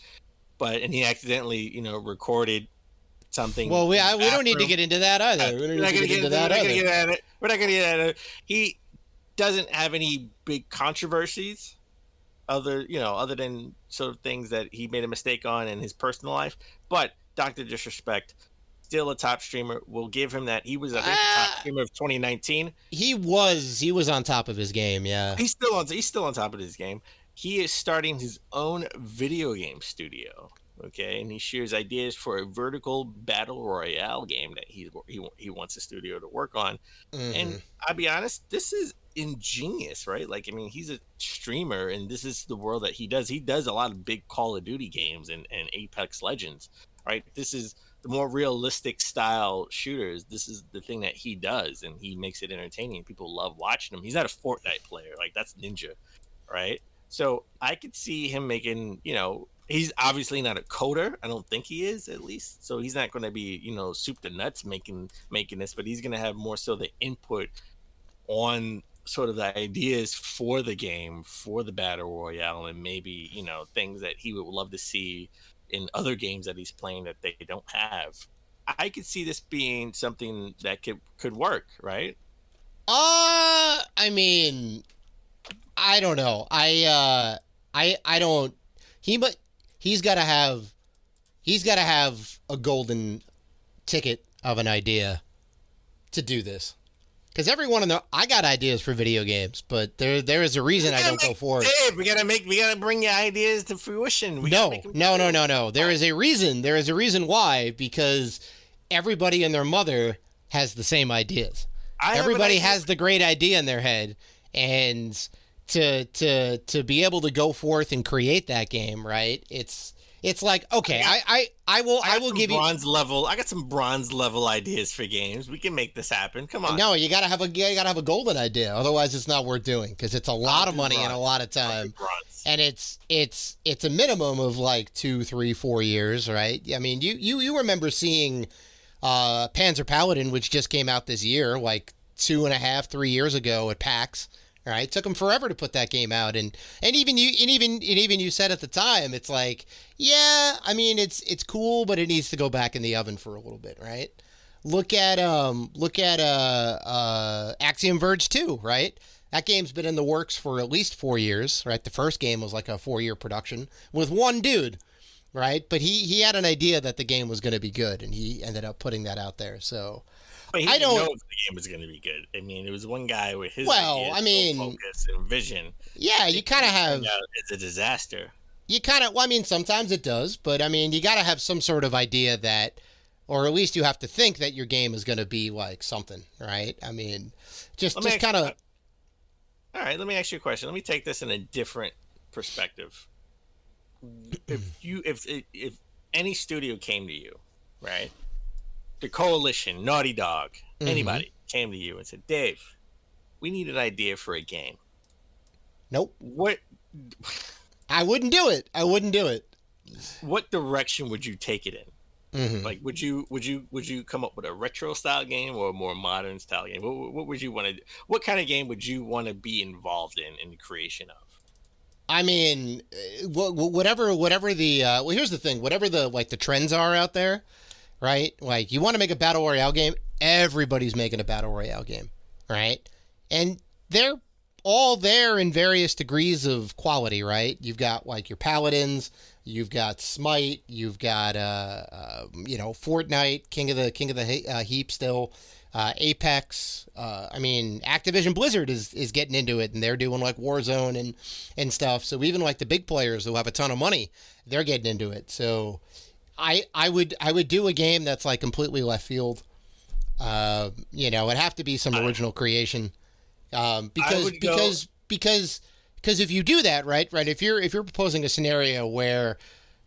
And he accidentally, recorded something. Well, we don't need to get into that either. We're not going to get into that either. We're not going to get into it. He doesn't have any big controversies other than sort of things that he made a mistake on in his personal life. But Dr. Disrespect, still a top streamer. We'll give him that. He was, I think, the top streamer of 2019. He was on top of his game, yeah. He's still on top of his game. He is starting his own video game studio. Okay, and he shares ideas for a vertical battle royale game that he wants the studio to work on. Mm-hmm. And I'll be honest, this is ingenious, right? Like, I mean, he's a streamer, and this is the world that he does. He does a lot of big Call of Duty games and Apex Legends, right? This is the more realistic style shooters. This is the thing that he does, and he makes it entertaining. People love watching him. He's not a Fortnite player. Like, that's Ninja, right? So I could see him making, he's obviously not a coder. I don't think he is, at least. So he's not going to be, soup to nuts making this, but he's going to have more so the input on sort of the ideas for the game, for the battle royale, and maybe, things that he would love to see in other games that he's playing that they don't have. I could see this being something that could work, right? I mean, I don't know. I don't. He's got to have a golden ticket of an idea to do this. Because everyone I got ideas for video games, but there is a reason I don't go for it. Dave, we gotta bring your ideas to fruition. No. There is a reason. There is a reason why. Because everybody and their mother has the same ideas. Everybody has the great idea in their head, and to be able to go forth and create that game, right? It's like, okay, I will give you bronze level. I got some bronze level ideas for games. We can make this happen. Come on. No, you gotta have a golden idea. Otherwise, it's not worth doing because it's a lot of money and a lot of time. And it's a minimum of like 2, 3, 4 years, right? I mean, you remember seeing Panzer Paladin, which just came out this year, like 2.5, 3 years ago at PAX. All right, it took them forever to put that game out, and even you said at the time, it's like, yeah, I mean, it's cool, but it needs to go back in the oven for a little bit, right? Look at Axiom Verge 2, right? That game's been in the works for at least 4 years, right? The first game was like a 4-year production with one dude, right? But he had an idea that the game was going to be good, and he ended up putting that out there, so. But he didn't know if the game was going to be good. I mean, it was one guy with his focus and vision. Yeah, you kind of have. It's a disaster. Sometimes it does, but I mean, you got to have some sort of idea that, or at least you have to think that your game is going to be like something, right? I mean, just kind of. All right, let me ask you a question. Let me take this in a different perspective. If any studio came to you, right? The Coalition, Naughty Dog, anybody came to you and said, Dave, we need an idea for a game. Nope. What? I wouldn't do it. What direction would you take it in? Mm-hmm. Like, would you come up with a retro style game or a more modern style game? What would you want to? What kind of game would you want to be involved in the creation of? I mean, whatever the well, here's the thing. Whatever the the trends are out there, right? Like, you want to make a battle royale game, everybody's making a battle royale game, right? And they're all there in various degrees of quality, right? You've got your Paladins, you've got Smite, you've got Fortnite, King of the Heap still. Apex, I mean, Activision Blizzard is getting into it, and they're doing Warzone and stuff. So even the big players who have a ton of money, they're getting into it. So I would do a game that's completely left field. It'd have to be some original creation. Because if you do that, right, if you're proposing a scenario where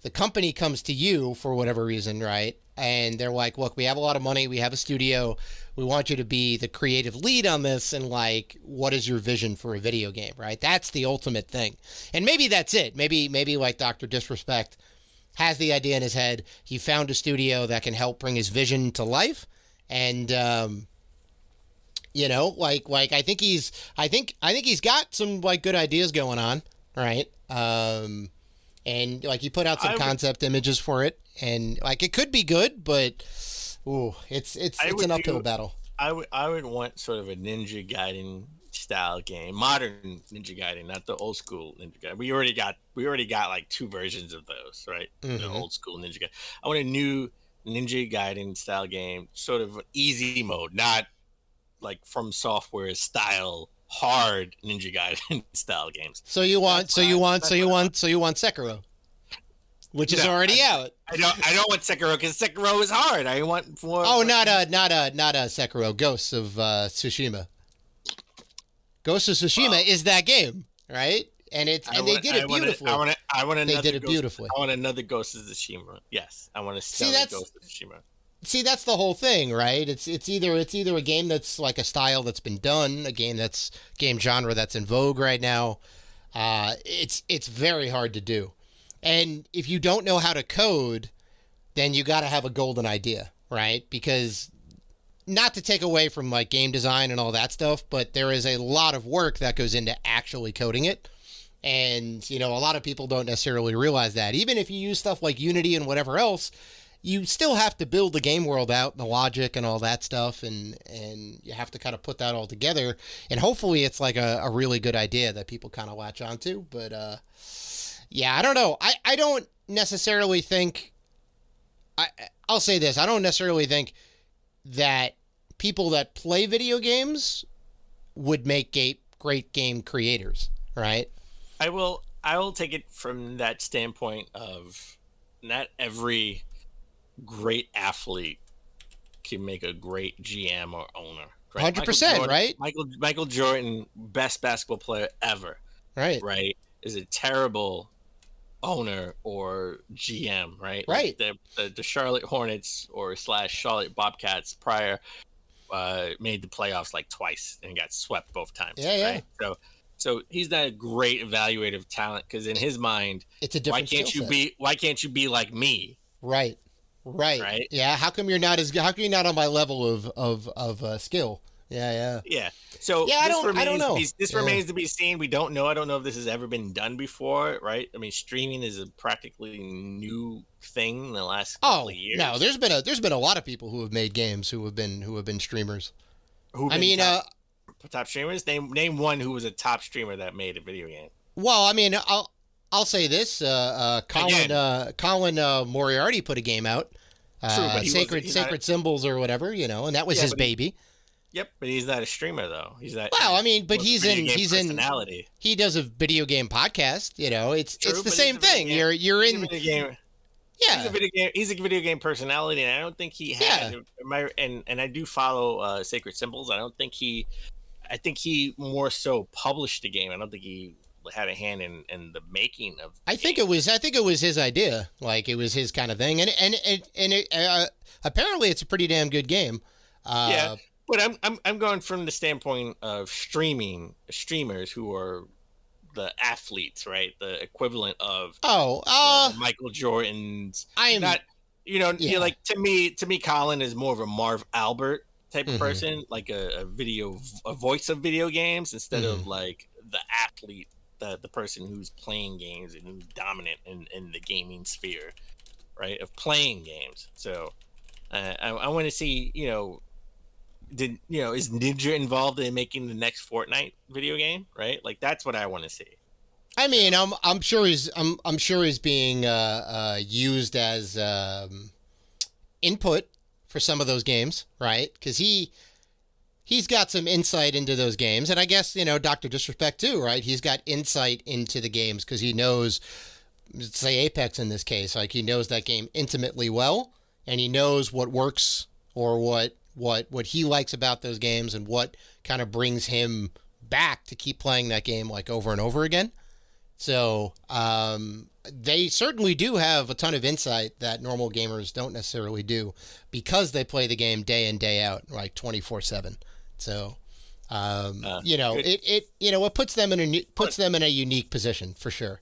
the company comes to you for whatever reason, right, and they're like, look, we have a lot of money, we have a studio, we want you to be the creative lead on this, and what is your vision for a video game, right? That's the ultimate thing. And maybe that's it. Maybe Dr. Disrespect has the idea in his head. He found a studio that can help bring his vision to life, and I think he's got some good ideas going on, right? And he put out some concept images for it, and it could be good, but it's an uphill battle. I would want sort of a Ninja Gaiden style game, modern Ninja Gaiden, not the old school Ninja Gaiden. We already got 2 versions of those, right? Mm-hmm. The old school Ninja Gaiden. I want a new Ninja Gaiden style game, sort of easy mode, not From Software style hard Ninja Gaiden style games. So you want Sekiro, which is already out. I don't want Sekiro because Sekiro is hard. I want more. Oh, not a Sekiro. Ghosts of Tsushima. Ghosts of Tsushima is that game, right? And they did it beautifully. They did it beautifully. I want another Ghost of Tsushima. Yes, I want a Ghost of Tsushima. See, that's the whole thing, right? It's either a game that's a style that's been done, a game genre that's in vogue right now. It's very hard to do. And if you don't know how to code, then you got to have a golden idea, right? Because, not to take away from game design and all that stuff, but there is a lot of work that goes into actually coding it. And, a lot of people don't necessarily realize that. Even if you use stuff like Unity and whatever else, you still have to build the game world out, the logic and all that stuff, and you have to kind of put that all together. And hopefully it's a really good idea that people kind of latch onto. But yeah, I don't know. I don't necessarily think. I'll say this: I don't necessarily think that people that play video games would make great game creators, right? I will take it from that standpoint of not every great athlete can make a great GM or owner. 100%, right? Michael Jordan, best basketball player ever. Right. Right. Is a terrible owner or GM, right? Right. The Charlotte Hornets or / Charlotte Bobcats prior made the playoffs twice and got swept both times. Yeah, right? Yeah. So he's not a great evaluative talent because in his mind, it's a different why can't you be like me? Right. Yeah. How come you're not on my level of skill? Yeah. So yeah, I don't know. This remains to be seen. We don't know. I don't know if this has ever been done before, right? I mean, streaming is a practically new thing in the last couple of years. No, there's been a lot of people who have made games who have been streamers. Top streamers. Name one who was a top streamer that made a video game. Well, I mean, I'll say this: Colin Moriarty put a game out, Sacred Symbols or whatever, and that was his baby. Yep, but he's not a streamer though. He's not. Well, I mean, but he's in. He does a video game podcast. It's the same thing. You're in. Video game. Yeah, he's a video game personality, and I don't think he had. Yeah. And I do follow Sacred Symbols. I think he more so published the game. I don't think he had a hand in the making of. I think it was his idea. It was his kind of thing, and apparently it's a pretty damn good game. Yeah. But I'm going from the standpoint of streamers who are the athletes, right? The equivalent of Michael Jordan's. To me, Colin is more of a Marv Albert type of person, like a voice of video games instead of the athlete the person who's playing games and who's dominant in the gaming sphere, right? Of playing games. So I want to see, is Ninja involved in making the next Fortnite video game, right? Like that's what I want to see. I mean, I'm sure he's being used as input for some of those games, right? Because he's got some insight into those games, and I guess Dr. Disrespect too, right? He's got insight into the games because he knows, say Apex in this case, like he knows that game intimately well, and he knows what works or what he likes about those games and what kind of brings him back to keep playing that game like over and over again. So they certainly do have a ton of insight that normal gamers don't necessarily do because they play the game day in, day out, like 24/7. So, it puts them in a unique position for sure.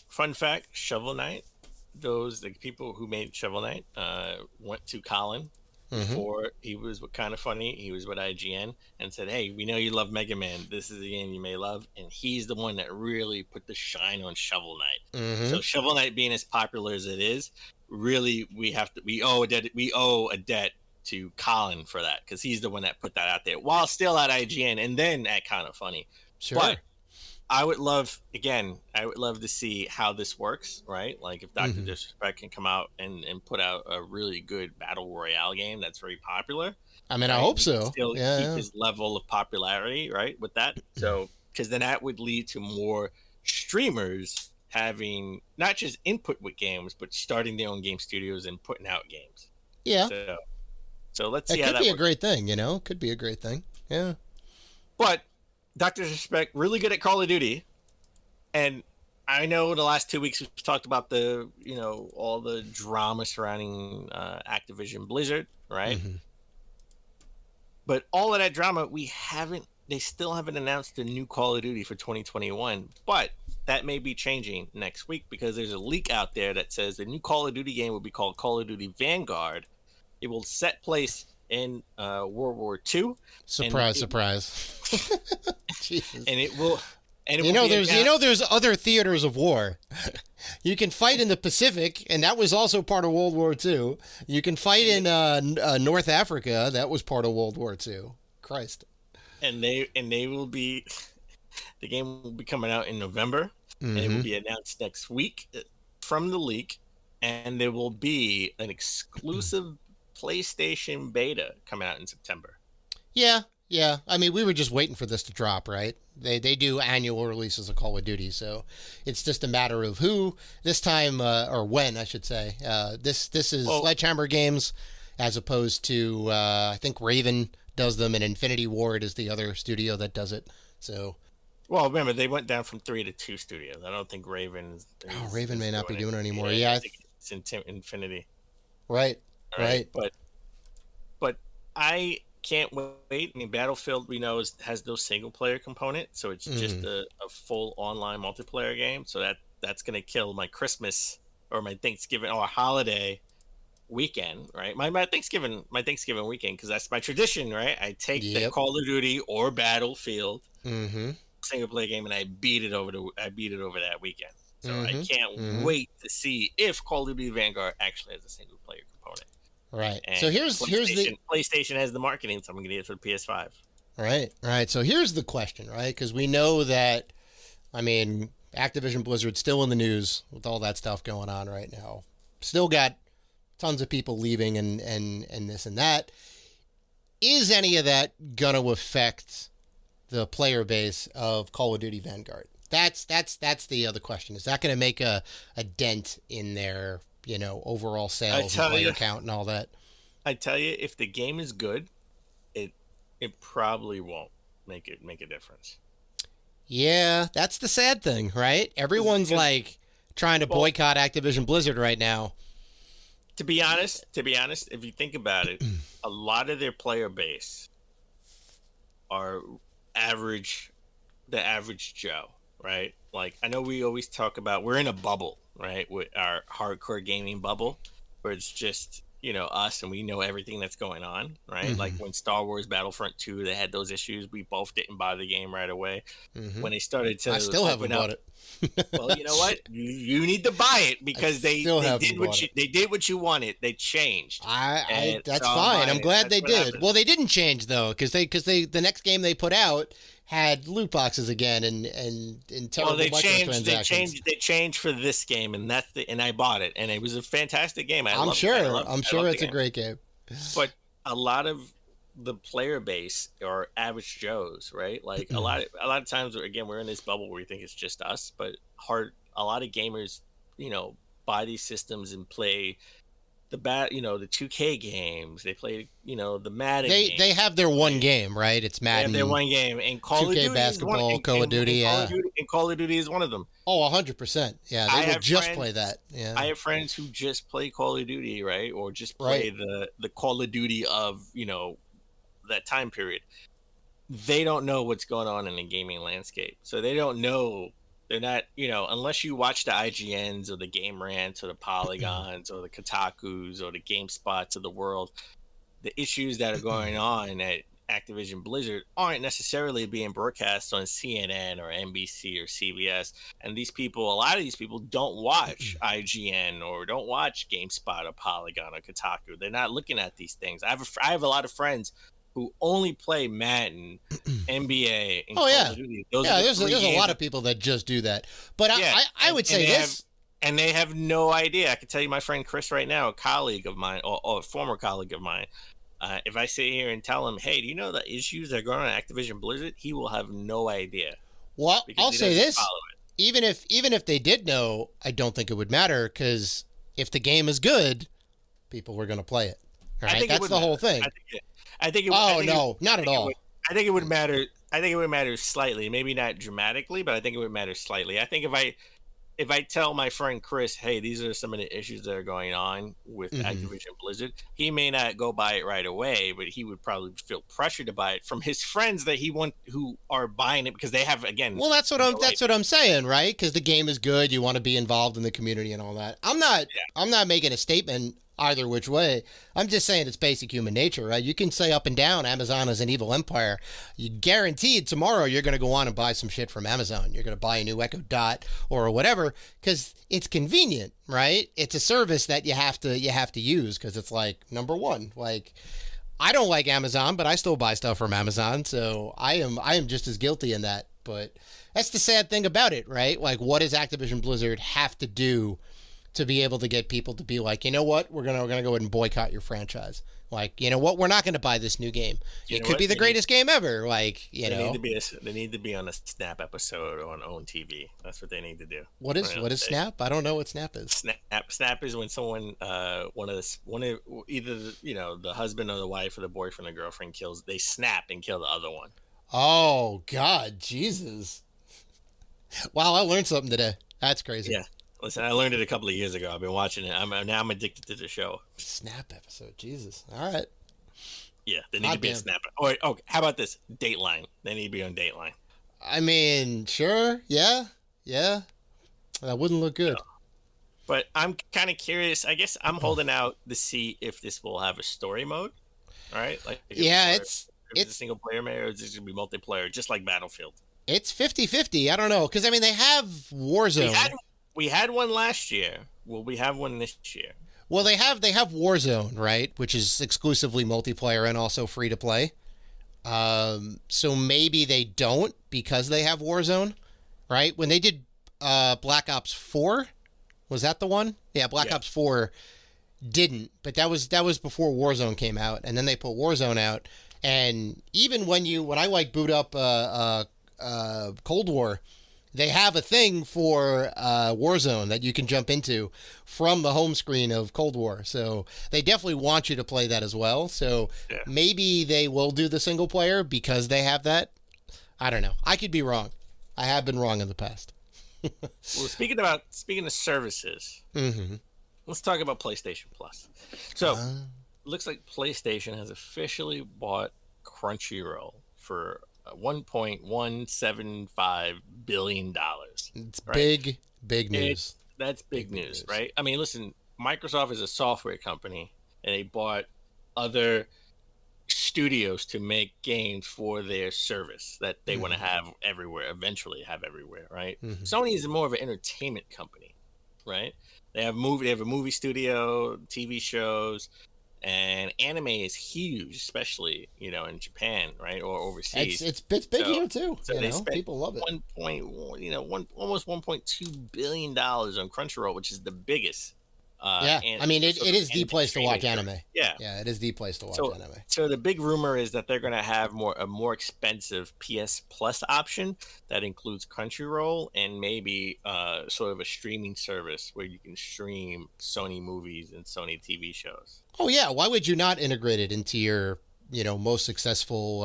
Fun fact: Shovel Knight, the people who made Shovel Knight went to Colin before he was Kind of Funny. He was with IGN and said, "Hey, we know you love Mega Man. This is a game you may love." And he's the one that really put the shine on Shovel Knight. So Shovel Knight being as popular as it is, really we owe a debt to Colin for that, because he's the one that put that out there while still at IGN and then at Kind of Funny. Sure. But I would love to see how this works, right? Like if Dr. Disrespect can come out and put out a really good battle royale game that's very popular. I mean, right? I hope so. Still keep his level of popularity, right? With that. So, because then that would lead to more streamers having not just input with games, but starting their own game studios and putting out games. Yeah. So let's see how that could be works. a great thing, Could be a great thing. Yeah. But Dr. Disrespect, really good at Call of Duty. And I know the last 2 weeks we've talked about the, all the drama surrounding Activision Blizzard, right? But all of that drama, they still haven't announced the new Call of Duty for 2021. But that may be changing next week because there's a leak out there that says the new Call of Duty game will be called Call of Duty Vanguard. It will set place in World War II. Surprise. Jesus. And it will. And there's other theaters of war. You can fight in the Pacific, and that was also part of World War II. You can fight in North Africa. That was part of World War II. Christ. And they will be. The game will be coming out in November, and it will be announced next week from the leak. And there will be an exclusive PlayStation beta coming out in September. Yeah. I mean, we were just waiting for this to drop, right? They do annual releases of Call of Duty, so it's just a matter of who this time or when, I should say. This is Sledgehammer Games, as opposed to I think Raven does them, and Infinity Ward is the other studio that does it. So. Well, remember they went down from 3 to 2 studios. I don't think Raven. Raven may not be doing it anymore. Yeah, I think it's Infinity. Right. But I can't wait. I mean, Battlefield, we know, has no single player component, so it's just a full online multiplayer game. So that's gonna kill my Christmas or my Thanksgiving or holiday weekend, right? My Thanksgiving weekend, because that's my tradition, right? I take the Call of Duty or Battlefield single player game and I beat it over that weekend. So I can't wait to see if Call of Duty Vanguard actually has a single player component. Right. And so here's the PlayStation has the marketing, so I'm gonna get it for the PS5. Right. So here's the question, right? Because we know that, I mean, Activision Blizzard's still in the news with all that stuff going on right now. Still got tons of people leaving and this and that. Is any of that gonna affect the player base of Call of Duty Vanguard? That's the other question. Is that going to make a dent in their, overall sales and player count and all that? I tell you, if the game is good, it probably won't make a difference. Yeah, that's the sad thing, right? Everyone's like trying to boycott Activision Blizzard right now. To be honest, if you think about it, a lot of their player base are the average Joe, right? Like, I know we always talk about we're in a bubble, right? With our hardcore gaming bubble, where it's just us, and we know everything that's going on, right? Like when Star Wars Battlefront 2, they had those issues. We both didn't buy the game right away. When they started to I still haven't bought it. Well, you know what? You need to buy it because they did what you wanted. They changed. That's fine. I'm glad they did. Well, they didn't change though, because the next game they put out had loot boxes again and terrible microtransactions. They changed for this game, and and I bought it, and it was a fantastic game. I'm sure it's a great game. But a lot of the player base are average Joes, right? Like a lot of times, again, we're in this bubble where we think it's just us, but a lot of gamers, buy these systems and play the 2K games. They play, the Madden games. They have their one game, right? It's Madden. They have their one game, and Call 2K of Duty basketball, Call of Duty, and Call of Duty is one of them. Oh, 100%. Yeah, they will just play that. Yeah, I have friends who just play Call of Duty, right, or just play the Call of Duty of that time period. They don't know what's going on in the gaming landscape, so they don't know. They're not, unless you watch the IGNs or the Game Rants or the Polygons or the Kotakus or the GameSpots of the world, the issues that are going on at Activision Blizzard aren't necessarily being broadcast on CNN or NBC or CBS. And a lot of these people don't watch IGN or don't watch GameSpot or Polygon or Kotaku. They're not looking at these things. I have a lot of friends who only play Madden, NBA, and Call of Duty. There's a lot of people that just do that. But I would say this. And they have no idea. I can tell you my friend Chris right now, a colleague of mine, or a former colleague of mine, if I sit here and tell him, hey, do you know the issues that are going on at Activision Blizzard? He will have no idea. Well, I'll say this. Even if they did know, I don't think it would matter, because if the game is good, people were going to play it. Right? That's the whole thing. I think not at all. I think it would matter. I think it would matter slightly, maybe not dramatically, but I think it would matter slightly. I think if I tell my friend Chris, hey, these are some of the issues that are going on with Activision Blizzard, he may not go buy it right away, but he would probably feel pressure to buy it from his friends who are buying it because they have, again. Well, that's what I'm saying, right? Because the game is good, you want to be involved in the community and all that. I'm not making a statement either which way. I'm just saying it's basic human nature, right? You can say up and down Amazon is an evil empire. You guaranteed tomorrow you're going to go on and buy some shit from Amazon. You're going to buy a new Echo Dot or whatever because it's convenient, right? It's a service that you have to use because it's like, number one, like, I don't like Amazon, but I still buy stuff from Amazon, so I am just as guilty in that. But that's the sad thing about it, right? Like, what does Activision Blizzard have to do to be able to get people to be like, you know what, we're gonna go ahead and boycott your franchise. Like, you know what, we're not gonna buy this new game. It could be the greatest game ever. Like, they need to be on a Snap episode on OWN TV. That's what they need to do. What is Snap? I don't know what Snap is. Snap is when someone either the husband or the wife or the boyfriend or girlfriend they snap and kill the other one. Oh God, Jesus! Wow, I learned something today. That's crazy. Yeah. Listen, I learned it a couple of years ago. I've been watching it. I'm addicted to the show. Snap episode, Jesus. All right. Yeah, they need to be a Snap. Oh, how about this? Dateline. They need to be on Dateline. I mean, sure, yeah. That wouldn't look good. No. But I'm kind of curious. I guess I'm holding out to see if this will have a story mode. All right, like it's a single player mode, or is it going to be multiplayer, just like Battlefield? It's 50-50. I don't know, because I mean they have Warzone. We had one last year. Will we have one this year? Well, they have Warzone, right, which is exclusively multiplayer and also free to play. So maybe they don't because they have Warzone, right? When they did Black Ops 4, was that the one? Yeah, Black Ops 4 didn't, but that was before Warzone came out, and then they put Warzone out. And even when I like boot up Cold War, they have a thing for Warzone that you can jump into from the home screen of Cold War. So they definitely want you to play that as well. So maybe they will do the single player because they have that. I don't know. I could be wrong. I have been wrong in the past. Well, speaking of services, let's talk about PlayStation Plus. So it looks like PlayStation has officially bought Crunchyroll for $1.175 billion. It's right? big news. That's big news, right? I mean, listen, Microsoft is a software company. and they bought other studios to make games for their service that they want to have everywhere, eventually have everywhere, right? Sony is more of an entertainment company, right? They have a movie studio, TV shows, and anime is huge, especially in Japan, right, or overseas. It's big here too. So they spent people love it. almost $1.2 billion on Crunchyroll, which is the biggest. I mean, it is the place to watch anime. Yeah, it is the place to watch anime. So the big rumor is that they're going to have a more expensive PS Plus option that includes Crunchyroll and maybe sort of a streaming service where you can stream Sony movies and Sony TV shows. Oh yeah, why would you not integrate it into your most successful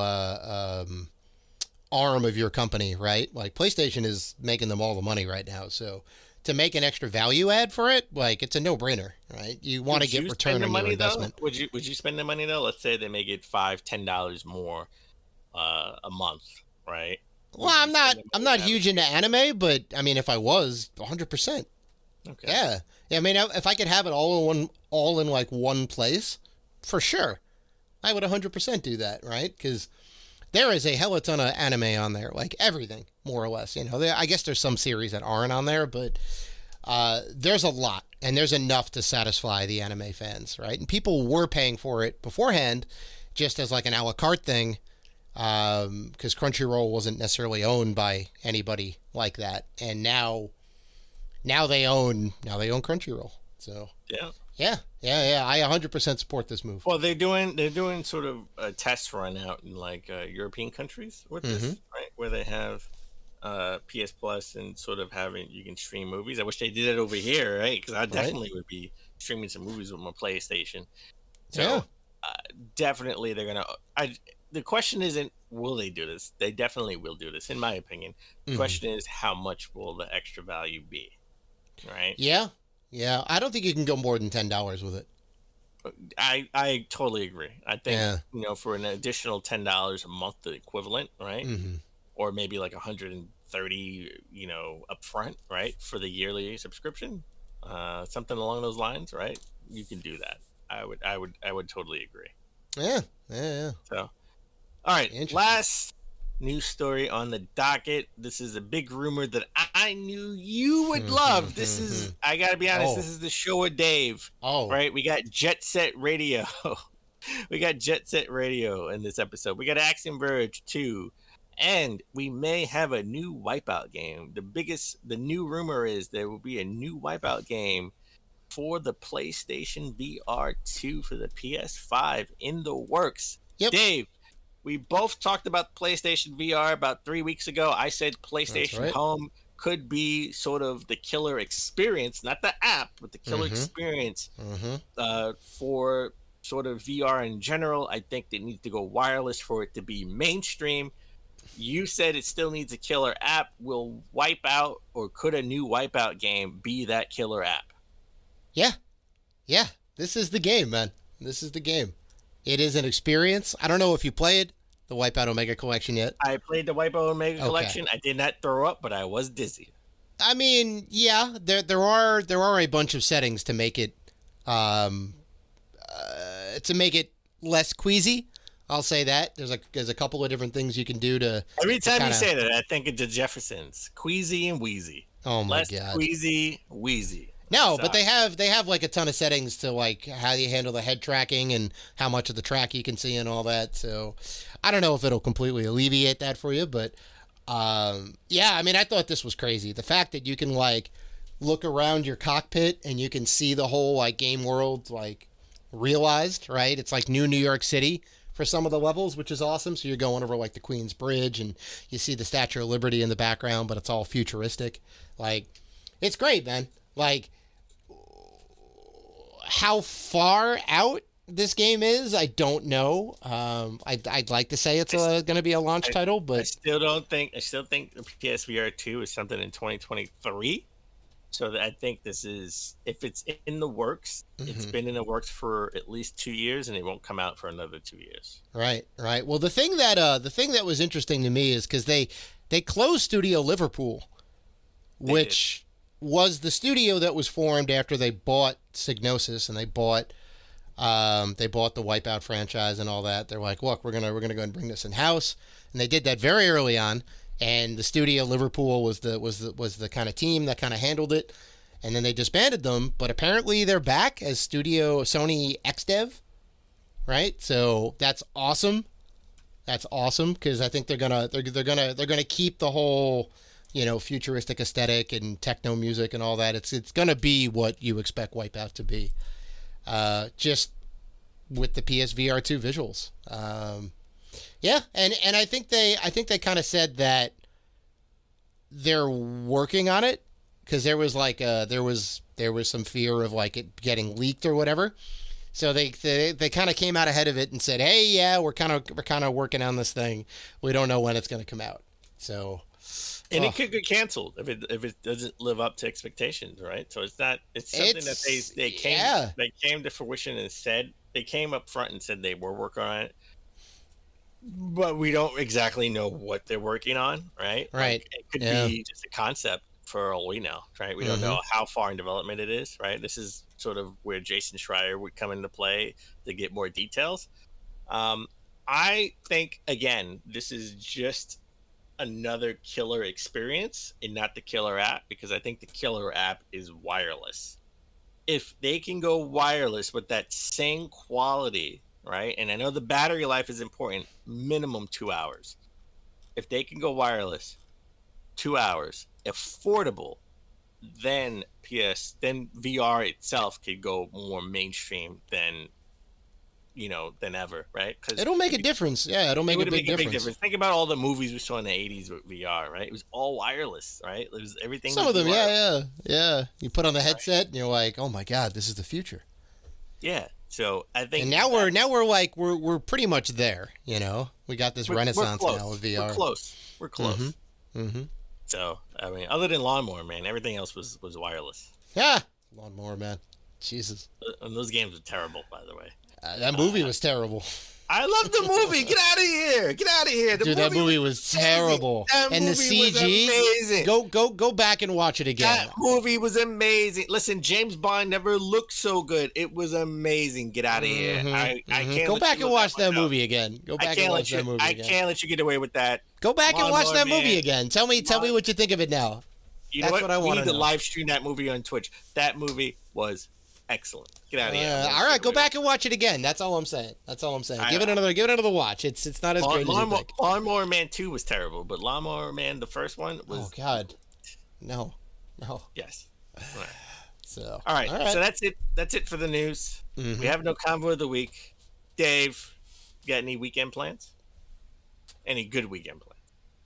arm of your company, right? Like PlayStation is making them all the money right now, so to make an extra value add for it, like it's a no-brainer, right? You want to get return on your investment. Would you spend the money though? Let's say they make it $5-10 more a month, right? Well, I'm not huge into anime, but I mean, if I was, 100%. Okay. Yeah. I mean, if I could have it all in like one place, for sure, I would 100% do that, right? Because there is a hell of a ton of anime on there, like everything, more or less. I guess there's some series that aren't on there, but there's a lot, and there's enough to satisfy the anime fans, right? And people were paying for it beforehand, just as like an a la carte thing, because Crunchyroll wasn't necessarily owned by anybody like that, and now they own Crunchyroll. So yeah. I 100% support this move. Well, they're doing sort of a test run out in like European countries with this, right? Where they have PS Plus and sort of you can stream movies. I wish they did it over here, right? Because I definitely would be streaming some movies with my PlayStation. So definitely they're gonna. The question isn't will they do this? They definitely will do this, in my opinion. The question is how much will the extra value be, right? Yeah. I don't think you can go more than $10 with it. I totally agree. I think for an additional $10 a month, the equivalent, right? Or maybe like $130, upfront, right, for the yearly subscription, something along those lines, right? You can do that. I would totally agree. Yeah. So, all right, last news story on the docket. This is a big rumor that I knew you would love. This is, I gotta be honest, this is the show of Dave. Right? We got Jet Set Radio. We got Jet Set Radio in this episode. We got Axiom Verge too. And we may have a new Wipeout game. The new rumor is there will be a new Wipeout game for the PlayStation VR 2 for the PS5 in the works. Yep. Dave, we both talked about PlayStation VR about 3 weeks ago. I said PlayStation Home could be sort of the killer experience, not the app, but the killer experience for sort of VR in general. I think they need to go wireless for it to be mainstream. You said it still needs a killer app. Will Wipeout, or could a new Wipeout game be that killer app? Yeah. This is the game, man. This is the game. It is an experience. I don't know if you played the Wipeout Omega Collection yet. I played the Wipeout Omega Collection. I did not throw up, but I was dizzy. I mean, yeah, there are a bunch of settings to make it less queasy. I'll say that. There's a couple of different things you can do to. Every time you say that, I think of the Jeffersons, queasy and wheezy. Oh my Less god, queasy, wheezy. No, but they have like a ton of settings to like how you handle the head tracking and how much of the track you can see and all that. So I don't know if it'll completely alleviate that for you, but yeah, I mean, I thought this was crazy. The fact that you can like look around your cockpit and you can see the whole like game world like realized, right? It's like New York City for some of the levels, which is awesome. So you're going over like the Queens Bridge and you see the Statue of Liberty in the background, but it's all futuristic. Like, it's great, man. Like, how far out this game is, I don't know. I'd like to say it's going to be a launch title, but I still think the PSVR 2 is something in 2023. So I think this is, if it's in the works, it's been in the works for at least 2 years, and it won't come out for another 2 years. Right. Well, the thing that was interesting to me is because they closed Studio Liverpool, which was the studio that was formed after they bought Psygnosis and they bought They bought the Wipeout franchise and all that. They're like, look, we're gonna go and bring this in house, and they did that very early on. And the studio Liverpool was the kind of team that kind of handled it, and then they disbanded them. But apparently they're back as Studio Sony XDev, right? So that's awesome. That's awesome because I think they're gonna keep the whole, futuristic aesthetic and techno music and all that. It's gonna be what you expect Wipeout to be, just with the PSVR 2 visuals. Yeah, and I think they kind of said that they're working on it because there was like there was some fear of like it getting leaked or whatever. So they kind of came out ahead of it and said, "Hey, yeah, we're kind of working on this thing. We don't know when it's going to come out." So, and it could get canceled if it doesn't live up to expectations, right? So it's something that they came to fruition and said they came up front and said they were working on it, but we don't exactly know what they're working on, right? Right. Like, it could be just a concept for all we know, right? We don't know how far in development it is, right? This is sort of where Jason Schreier would come into play to get more details. I think, again, this is just another killer experience and not the killer app, because I think the killer app is wireless. If they can go wireless with that same quality, right? And I know the battery life is important, minimum 2 hours. If they can go wireless, 2 hours, affordable, then VR itself could go more mainstream than ever, right? Because it'll make a difference. Yeah, it'll make a big difference. Think about all the movies we saw in the 80s with VR, right? It was all wireless, right? It was everything. Some of them, yeah. You put on the headset and you're like, oh my God, this is the future. Yeah. So I think, and now we're pretty much there. We got this renaissance now with VR. We're close. Mm-hmm. So I mean, other than Lawnmower Man, everything else was wireless. Yeah, Lawnmower Man. Jesus. And those games were terrible, by the way. That movie was terrible. I love the movie. Get out of here. Get out of here. That movie was terrible. And the CG. Was amazing. Go back and watch it again. That movie was amazing. Listen, James Bond never looked so good. It was amazing. Get out of here. I can't go back and watch that movie again. Go back and watch that movie again. I can't let you get away with that. Go back and watch that movie again. Tell me what you think of it now. That's what I want to know. We need to live stream that movie on Twitch. That movie was excellent. Get out of here. All right, go back and watch it again. That's all I'm saying. Give it another watch. It's not as great as you think. Lawnmower Man 2 was terrible, but Lawnmower Man, the first one, was... Oh, God. No. Yes. All right. So that's it for the news. Mm-hmm. We have no convo of the week. Dave, you got any weekend plans? Any good weekend plans?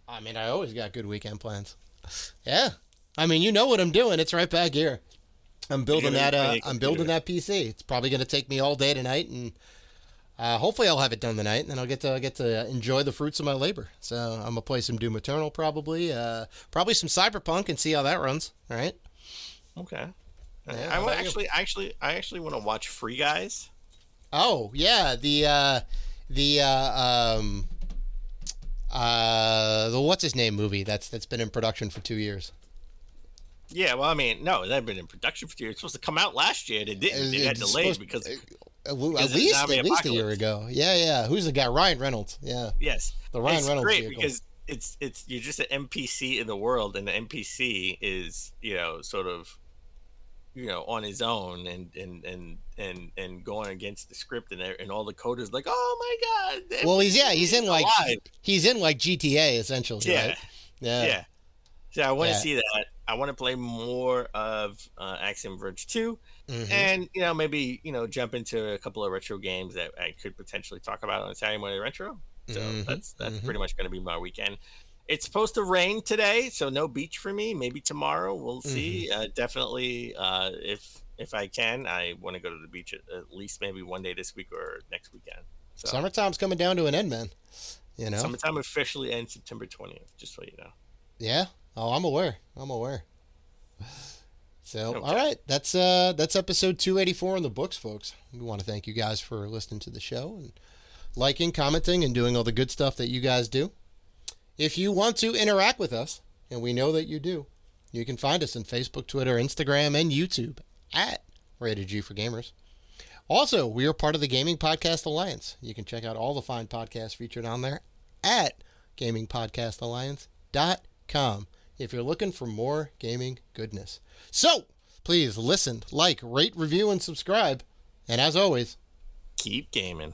I mean, I always got good weekend plans. Yeah. I mean, you know what I'm doing. It's right back here. I'm building that PC. It's probably going to take me all day tonight, and hopefully I'll have it done tonight, and then I'll get to enjoy the fruits of my labor. So I'm going to play some Doom Eternal probably some Cyberpunk and see how that runs. All right. Okay. Yeah, I actually want to watch Free Guys. Oh, yeah, the what's his name movie that's been in production for 2 years. Yeah, well, I mean, no, it had been in production for 2 years. It's supposed to come out last year. It didn't. It had delayed because at least a year ago. Yeah. Who's the guy? Ryan Reynolds. Yeah. Yes. The Ryan Reynolds great vehicle. Because it's you're just an NPC in the world, and the NPC is sort of on his own and going against the script and all the coders like, oh my God. Well, he's in like GTA essentially. Yeah. Right? Yeah. So I want to see that. I want to play more of Axiom Verge 2, and maybe jump into a couple of retro games that I could potentially talk about on Saturday Morning Retro. So that's pretty much going to be my weekend. It's supposed to rain today, so no beach for me. Maybe tomorrow, we'll see. Definitely, if I can, I want to go to the beach at least maybe one day this week or next weekend. So, summertime's coming down to an end, man. Summertime officially ends September 20th. Just so you know. Yeah. Oh, I'm aware. So, okay. All right, that's episode 284 in the books, folks. We want to thank you guys for listening to the show and liking, commenting, and doing all the good stuff that you guys do. If you want to interact with us, and we know that you do, you can find us on Facebook, Twitter, Instagram, and YouTube at Rated G for Gamers. Also, we are part of the Gaming Podcast Alliance. You can check out all the fine podcasts featured on there at gamingpodcastalliance.com if you're looking for more gaming goodness. So, please listen, like, rate, review, and subscribe. And as always, keep gaming.